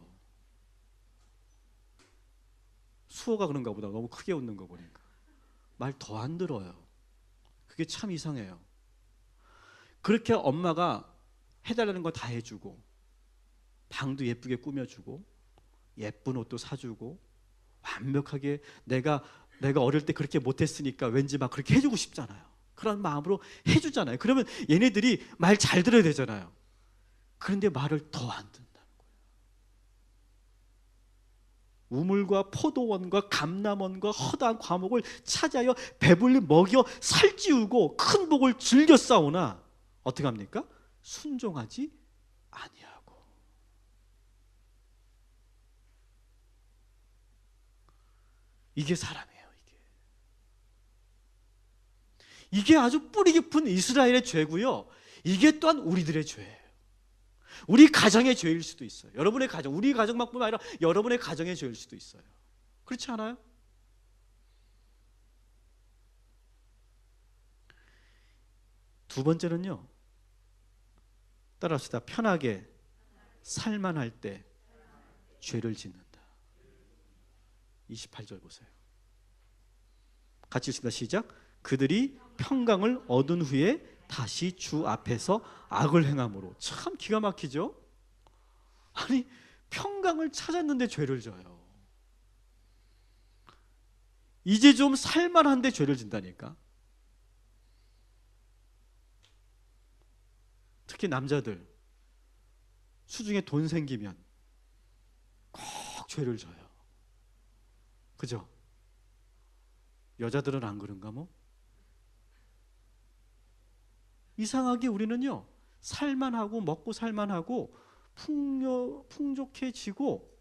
수호가 그런가 보다. 너무 크게 웃는 거 보니까 말 더 안 들어요. 그게 참 이상해요. 그렇게 엄마가 해달라는 거 다 해주고, 방도 예쁘게 꾸며주고, 예쁜 옷도 사주고, 완벽하게 내가 어릴 때 그렇게 못했으니까 왠지 막 그렇게 해주고 싶잖아요. 그런 마음으로 해주잖아요. 그러면 얘네들이 말 잘 들어야 되잖아요. 그런데 말을 더 안 듣는다는 거예요. 우물과 포도원과 감람원과 허다한 과목을 차지하여 배불리 먹여 살찌우고 큰 복을 즐겨 싸우나 어떻게 합니까? 순종하지 아니하고. 이게 사람이에요. 이게 아주 뿌리 깊은 이스라엘의 죄고요. 이게 또한 우리들의 죄예요. 우리 가정의 죄일 수도 있어요. 여러분의 가정, 우리 가정만뿐만 아니라 여러분의 가정의 죄일 수도 있어요. 그렇지 않아요? 두 번째는요, 따라합시다. 편하게 살만할 때 죄를 짓는다. 28절 보세요. 같이 읽습니다. 시작. 그들이 평강을 얻은 후에 다시 주 앞에서 악을 행함으로. 참 기가 막히죠? 아니, 평강을 찾았는데 죄를 져요. 이제 좀 살만한데 죄를 진다니까. 특히 남자들, 수중에 돈 생기면 꼭 죄를 져요. 그죠? 여자들은 안 그런가 뭐? 이상하게 우리는요, 살만하고 먹고 살만하고 풍족해지고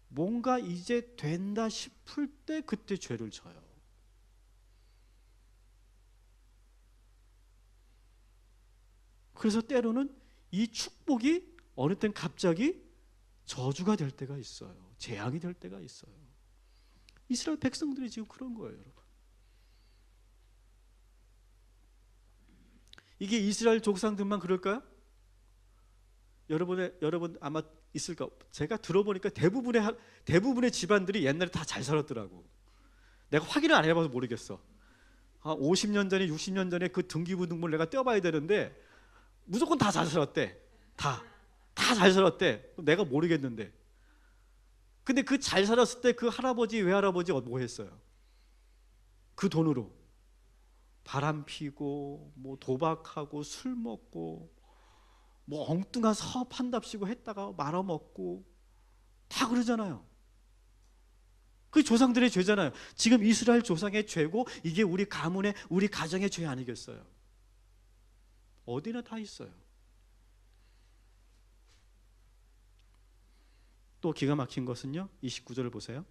뭔가 이제 된다 싶을 때 그때 죄를 져요. 그래서 때로는 이 축복이 어느 땐 갑자기 저주가 될 때가 있어요. 재앙이 될 때가 있어요. 이스라엘 백성들이 지금 그런 거예요, 여러분. 이게 이스라엘 족상들만 그럴까요? 여러분 아마 있을까? 제가 들어보니까 대부분의 집안들이 옛날에 다 잘 살았더라고. 내가 확인을 안 해봐서 모르겠어. 50년 전에 60년 전에 그 등기부등본을 내가 떼어봐야 되는데 무조건 다 잘 살았대. 다 잘 살았대. 내가 모르겠는데. 근데 그 잘 살았을 때 그 할아버지 외할아버지 뭐 했어요? 그 돈으로 바람 피고 뭐 도박하고 술 먹고 뭐 엉뚱한 사업 한답시고 했다가 말아먹고 다 그러잖아요. 그게 조상들의 죄잖아요. 지금 이스라엘 조상의 죄고 이게 우리 가문의 우리 가정의 죄 아니겠어요? 어디나 다 있어요. 또 기가 막힌 것은요, 29절을 보세요.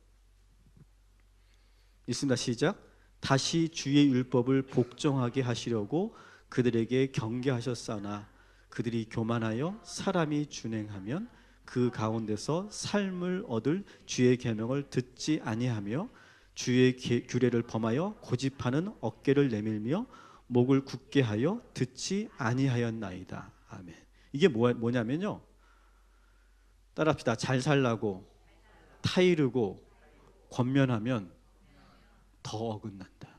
있습니다. 시작. 다시 주의 율법을 복종하게 하시려고 그들에게 경계하셨사나 그들이 교만하여 사람이 준행하면 그 가운데서 삶을 얻을 주의 계명을 듣지 아니하며 주의 규례를 범하여 고집하는 어깨를 내밀며 목을 굳게 하여 듣지 아니하였나이다. 아멘. 이게 뭐냐면요, 따라합시다. 잘 살라고 타이르고 권면하면 더 어긋난다.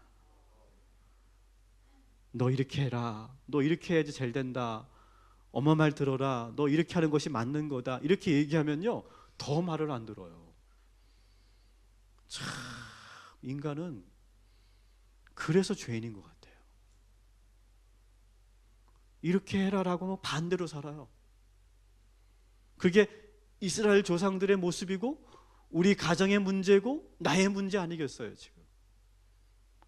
너 이렇게 해라. 너 이렇게 해야지 잘 된다. 엄마 말 들어라. 너 이렇게 하는 것이 맞는 거다. 이렇게 얘기하면요, 더 말을 안 들어요. 참, 인간은 그래서 죄인인 것 같아요. 이렇게 해라라고 하면 반대로 살아요. 그게 이스라엘 조상들의 모습이고 우리 가정의 문제고 나의 문제 아니겠어요, 지금.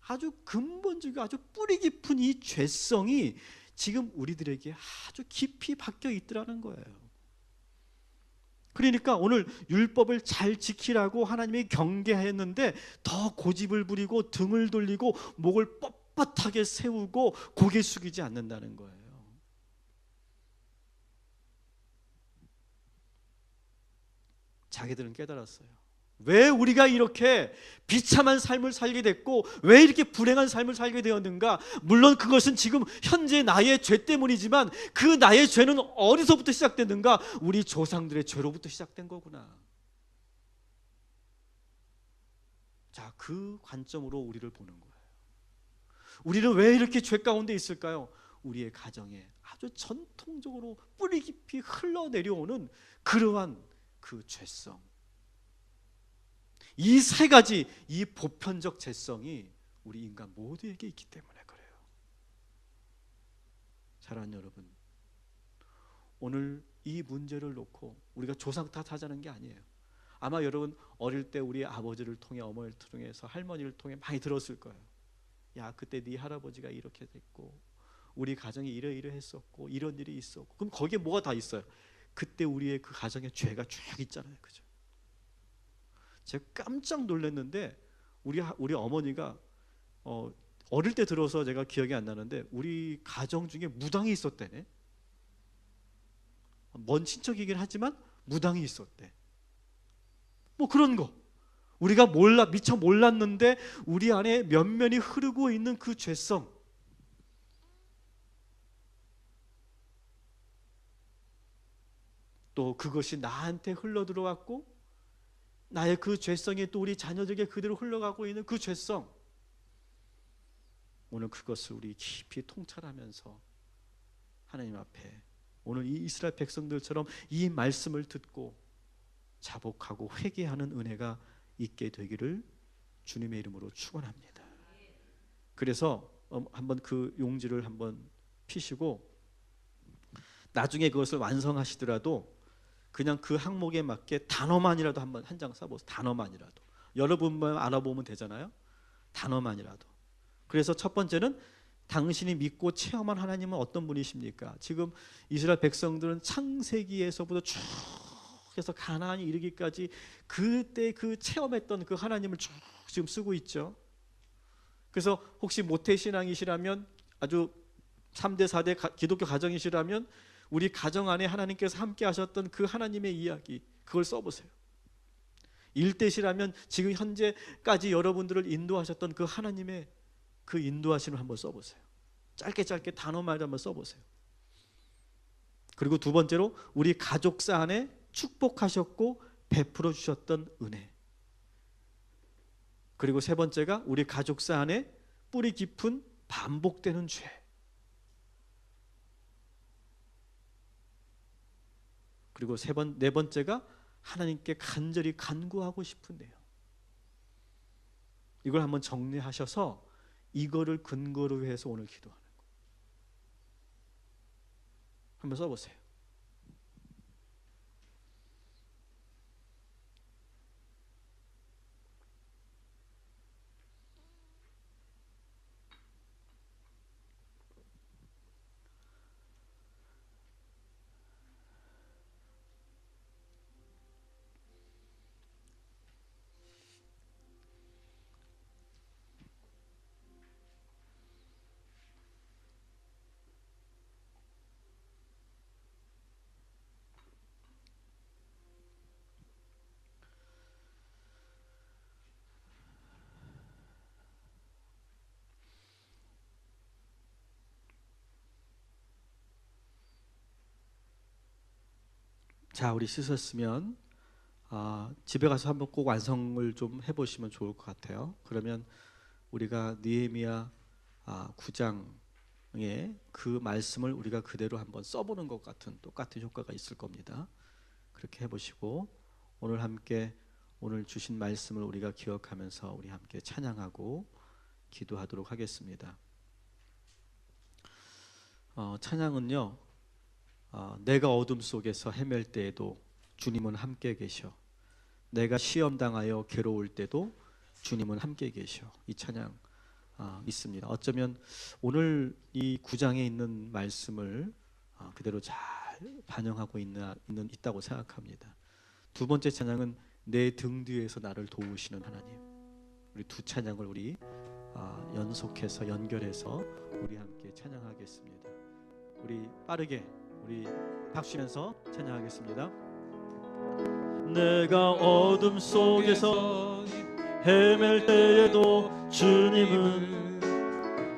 아주 근본적이고 아주 뿌리 깊은 이 죄성이 지금 우리들에게 아주 깊이 박혀 있더라는 거예요. 그러니까 오늘 율법을 잘 지키라고 하나님이 경계했는데 더 고집을 부리고 등을 돌리고 목을 뻣뻣하게 세우고 고개 숙이지 않는다는 거예요. 자기들은 깨달았어요. 왜 우리가 이렇게 비참한 삶을 살게 됐고 왜 이렇게 불행한 삶을 살게 되었는가? 물론 그것은 지금 현재 나의 죄 때문이지만 그 나의 죄는 어디서부터 시작됐는가? 우리 조상들의 죄로부터 시작된 거구나. 자, 그 관점으로 우리를 보는 거예요. 우리는 왜 이렇게 죄 가운데 있을까요? 우리의 가정에 아주 전통적으로 뿌리 깊이 흘러내려오는 그러한 그 죄성, 이 세 가지 이 보편적 죄성이 우리 인간 모두에게 있기 때문에 그래요. 사랑하는 여러분, 오늘 이 문제를 놓고 우리가 조상 탓하자는 게 아니에요. 아마 여러분 어릴 때 우리 아버지를 통해 어머니를 통해서 할머니를 통해 많이 들었을 거예요. 야, 그때 네 할아버지가 이렇게 됐고 우리 가정이 이러이러했었고 이런 일이 있었고. 그럼 거기에 뭐가 다 있어요? 그때 우리의 그 가정에 죄가 쭉 있잖아요. 그죠? 제가 깜짝 놀랐는데 우리 어머니가 어릴 때 들어서 제가 기억이 안 나는데 우리 가정 중에 무당이 있었대네. 먼 친척이긴 하지만 무당이 있었대. 뭐 그런 거 우리가 미처 몰랐는데 우리 안에 면면이 흐르고 있는 그 죄성, 또 그것이 나한테 흘러 들어왔고 나의 그 죄성이 또 우리 자녀들에게 그대로 흘러가고 있는 그 죄성, 오늘 그것을 우리 깊이 통찰하면서 하나님 앞에 오늘 이 이스라엘 백성들처럼 이 말씀을 듣고 자복하고 회개하는 은혜가 있게 되기를 주님의 이름으로 축원합니다. 그래서 한번 그 용지를 한번 피시고 나중에 그것을 완성하시더라도 그냥 그 항목에 맞게 단어만이라도 한번 한 장 써보세요. 단어만이라도. 여러분만 알아보면 되잖아요. 단어만이라도. 그래서 첫 번째는 당신이 믿고 체험한 하나님은 어떤 분이십니까? 지금 이스라엘 백성들은 창세기에서부터 쭉 해서 가나안에 이르기까지 그때 그 체험했던 그 하나님을 쭉 지금 쓰고 있죠. 그래서 혹시 모태신앙이시라면 아주 3대 4대 기독교 가정이시라면 우리 가정 안에 하나님께서 함께 하셨던 그 하나님의 이야기 그걸 써보세요. 1대시라면 지금 현재까지 여러분들을 인도하셨던 그 하나님의 그 인도하심을 한번 써보세요. 짧게 단어만 한번 써보세요. 그리고 두 번째로 우리 가족사 안에 축복하셨고 베풀어 주셨던 은혜. 그리고 세 번째가 우리 가족사 안에 뿌리 깊은 반복되는 죄. 그리고 네 번째가 하나님께 간절히 간구하고 싶은데요. 이걸 한번 정리하셔서 이거를 근거로 해서 오늘 기도하는 거예요. 한번 써보세요. 자, 우리 씻었으면 집에 가서 한번 꼭 완성을 좀 해보시면 좋을 것 같아요. 그러면 우리가 느헤미야 9장의 그 말씀을 우리가 그대로 한번 써보는 것 같은 똑같은 효과가 있을 겁니다. 그렇게 해보시고 오늘 주신 말씀을 우리가 기억하면서 우리 함께 찬양하고 기도하도록 하겠습니다. 찬양은요, 내가 어둠 속에서 헤맬 때에도 주님은 함께 계셔. 내가 시험당하여 괴로울 때도 주님은 함께 계셔. 이 찬양 있습니다. 어쩌면 오늘 이 9장에 있는 말씀을 그대로 잘 반영하고 있다고 생각합니다. 두 번째 찬양은 내 등 뒤에서 나를 도우시는 하나님. 우리 두 찬양을 우리 연속해서 연결해서 우리 함께 찬양하겠습니다. 우리 빠르게 우리 박수면서 찬양하겠습니다. 내가 어둠 속에서 헤맬 때에도 주님은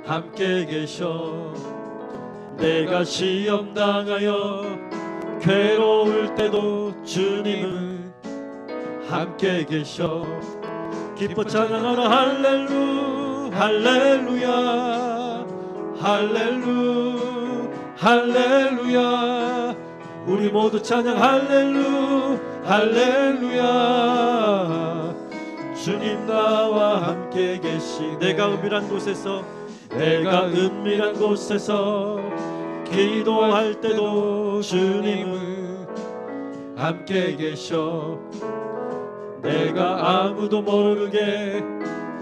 함께 계셔. 내가 시험 당하여 괴로울 때도 주님은 함께 계셔. 기뻐 찬양하라 할렐루 할렐루야 할렐루 할렐루야. 우리 모두 찬양 할렐루 할렐루야. 주님 나와 함께 계시. 내가 은밀한 곳에서 기도할 때도 주님은 함께 계셔. 내가 아무도 모르게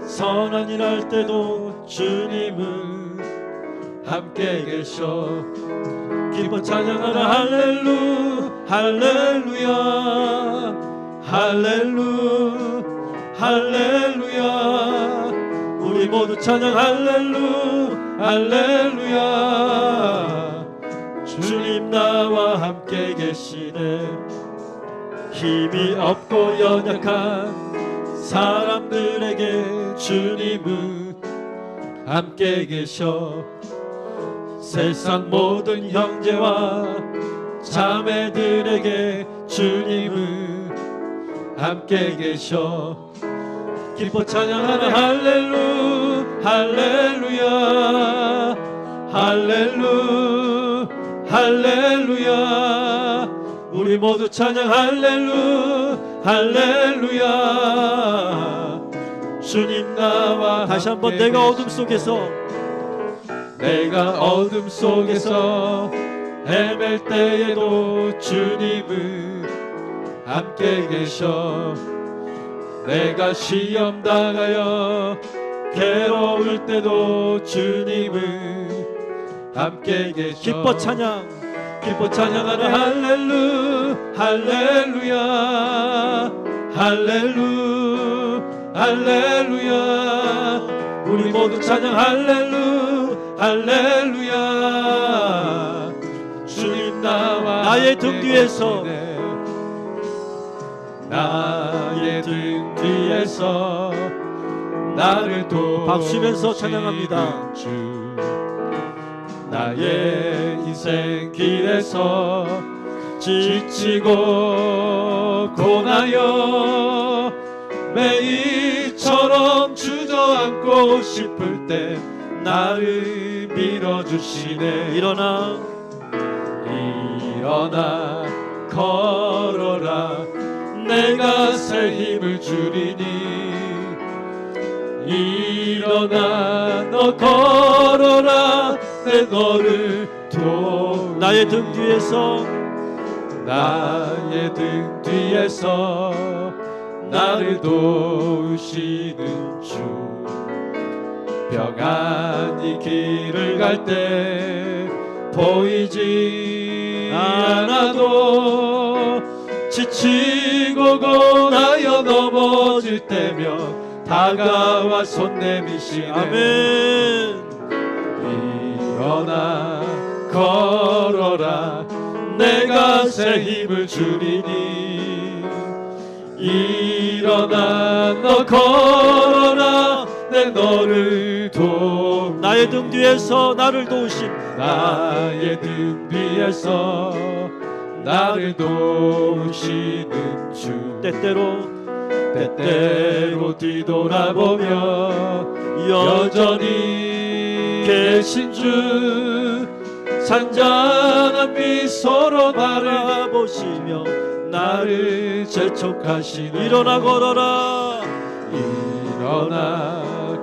선한 일 할 때도 주님은 함께 계셔. 기뻐 찬양하라 할렐루 할렐루야 할렐루 할렐루야. 우리 모두 찬양 할렐루 할렐루야. 주님 나와 함께 계시네. 힘이 없고 연약한 사람들에게 주님은 함께 계셔. 세상 모든 형제와 자매들에게 주님은 함께 계셔. 기뻐 찬양하라 할렐루 할렐루야 할렐루 할렐루야. 우리 모두 찬양 할렐루 할렐루야. 주님 나와 다시 한번 내가 어둠 속에서 헤맬 때에도 주님은 함께 계셔. 내가 시험 당하여 괴로울 때도 주님은 함께 계셔. 기뻐 찬양하라 할렐루 할렐루야 할렐루 할렐루야. 우리 모두 찬양 할렐루 할렐루야. 주님 나와 나의 등 뒤에서 나를 박수면서 찬양합니다. 주 나의 인생 길에서 지치고 고나여 매일처럼 주저앉고 싶을 때 나를 밀어주시네. 일어나 걸어라. 내가 새 힘을 주리니. 일어나 너 걸어라. 내 너를 도. 나의 등 뒤에서 나를 도우시는 주. 평안히 길을 갈 때 보이지 않아도 지치고 고나여 넘어질 때면 다가와 손 내미시네. 아멘. 일어나 걸어라. 내가 새 힘을 주리니. 일어나 너 걸어라. 내 너를 도. 나의 등 뒤에서 나를 도우신. 나의 등 뒤에서 나를 도우시는 주. 때때로 뒤돌아보며 여전히 계신 주. 잔잔한 미소로 바라보시며 나를 재촉하시네. 일어나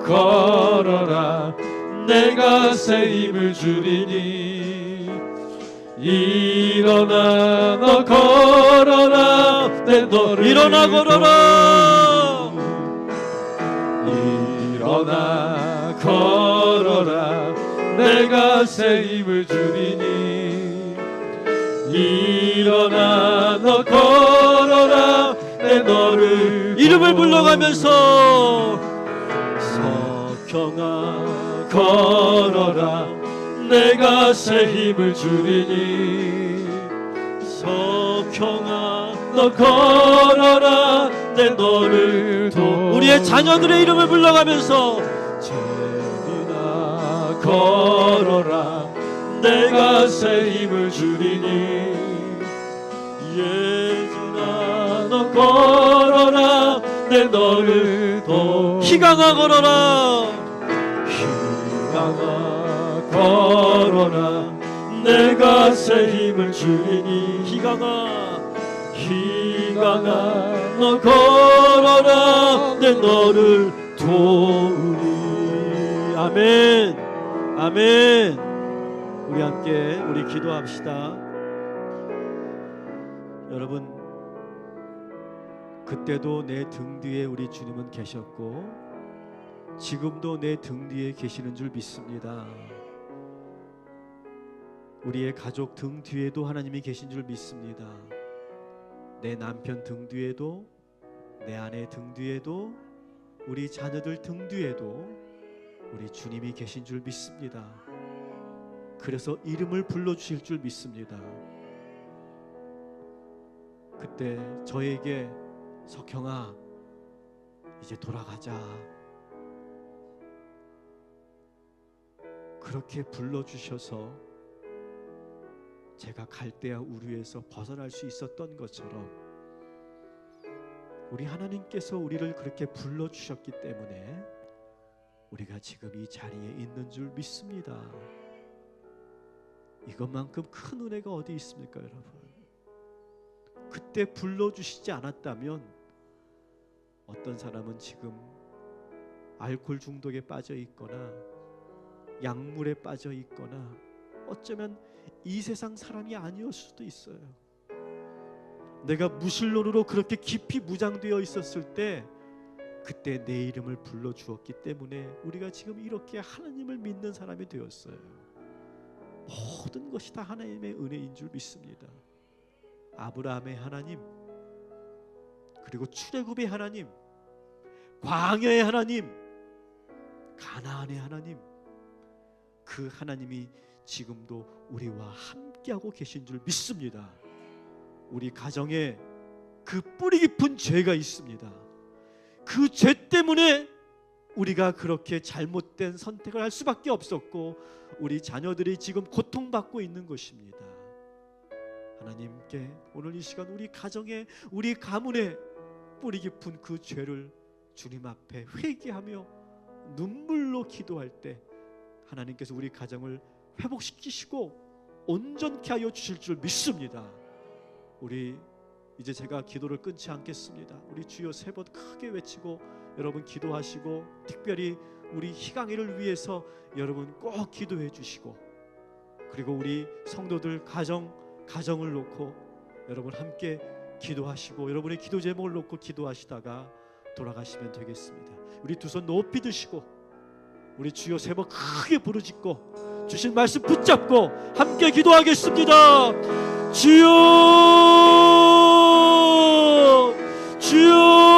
걸어라. 내가 새 힘을 주리니. 일어나 너 걸어라. 내 너를 일어나 걸어라. 일어나 걸어라. 내가 새 힘을 주리니 일어나 너 걸어라 내 너를 이름을 불러가면서 석형아 걸어라 내가 새 힘을 주리니 석형아 너 걸어라 내 너를 우리의 자녀들의 이름을 불러가면서 재민아 걸어라 내가 새 힘을 주리니 예준아 너 걸어라 내 너를 희강아 걸어라 희강아 걸어라 내가 새 힘을 주리니 희강아 너 걸어라 내 너를 도우리. 아멘 아멘. 우리 함께 우리 기도합시다. 여러분, 그때도 내 등 뒤에 우리 주님은 계셨고 지금도 내 등 뒤에 계시는 줄 믿습니다. 우리의 가족 등 뒤에도 하나님이 계신 줄 믿습니다. 내 남편 등 뒤에도, 내 아내 등 뒤에도, 우리 자녀들 등 뒤에도 우리 주님이 계신 줄 믿습니다. 그래서 이름을 불러주실 줄 믿습니다. 그때 저에게 석형아 이제 돌아가자 그렇게 불러주셔서 제가 갈대아 우르에서 벗어날 수 있었던 것처럼 우리 하나님께서 우리를 그렇게 불러주셨기 때문에 우리가 지금 이 자리에 있는 줄 믿습니다. 이것만큼 큰 은혜가 어디 있습니까, 여러분? 그때 불러주시지 않았다면 어떤 사람은 지금 알코올 중독에 빠져 있거나 약물에 빠져 있거나 어쩌면 이 세상 사람이 아니었을 수도 있어요. 내가 무신론으로 그렇게 깊이 무장되어 있었을 때 그때 내 이름을 불러주었기 때문에 우리가 지금 이렇게 하나님을 믿는 사람이 되었어요. 모든 것이 다 하나님의 은혜인 줄 믿습니다. 아브라함의 하나님, 그리고 출애굽의 하나님, 광야의 하나님, 가나안의 하나님, 그 하나님이 지금도 우리와 함께하고 계신 줄 믿습니다. 우리 가정에 그 뿌리 깊은 죄가 있습니다. 그 죄 때문에 우리가 그렇게 잘못된 선택을 할 수밖에 없었고 우리 자녀들이 지금 고통받고 있는 것입니다. 하나님께 오늘 이 시간 우리 가정에, 우리 가문에 뿌리 깊은 그 죄를 주님 앞에 회개하며 눈물로 기도할 때 하나님께서 우리 가정을 회복시키시고 온전케 하여 주실 줄 믿습니다. 우리 이제 제가 기도를 끊지 않겠습니다. 우리 주여 세 번 크게 외치고 여러분 기도하시고, 특별히 우리 희강이를 위해서 여러분 꼭 기도해 주시고, 그리고 우리 성도들 가정을 놓고 여러분 함께 기도하시고 여러분의 기도 제목을 놓고 기도하시다가 돌아가시면 되겠습니다. 우리 두 손 높이 드시고 우리 주여 세 번 크게 부르짖고 주신 말씀 붙잡고 함께 기도하겠습니다. 주여, 주여.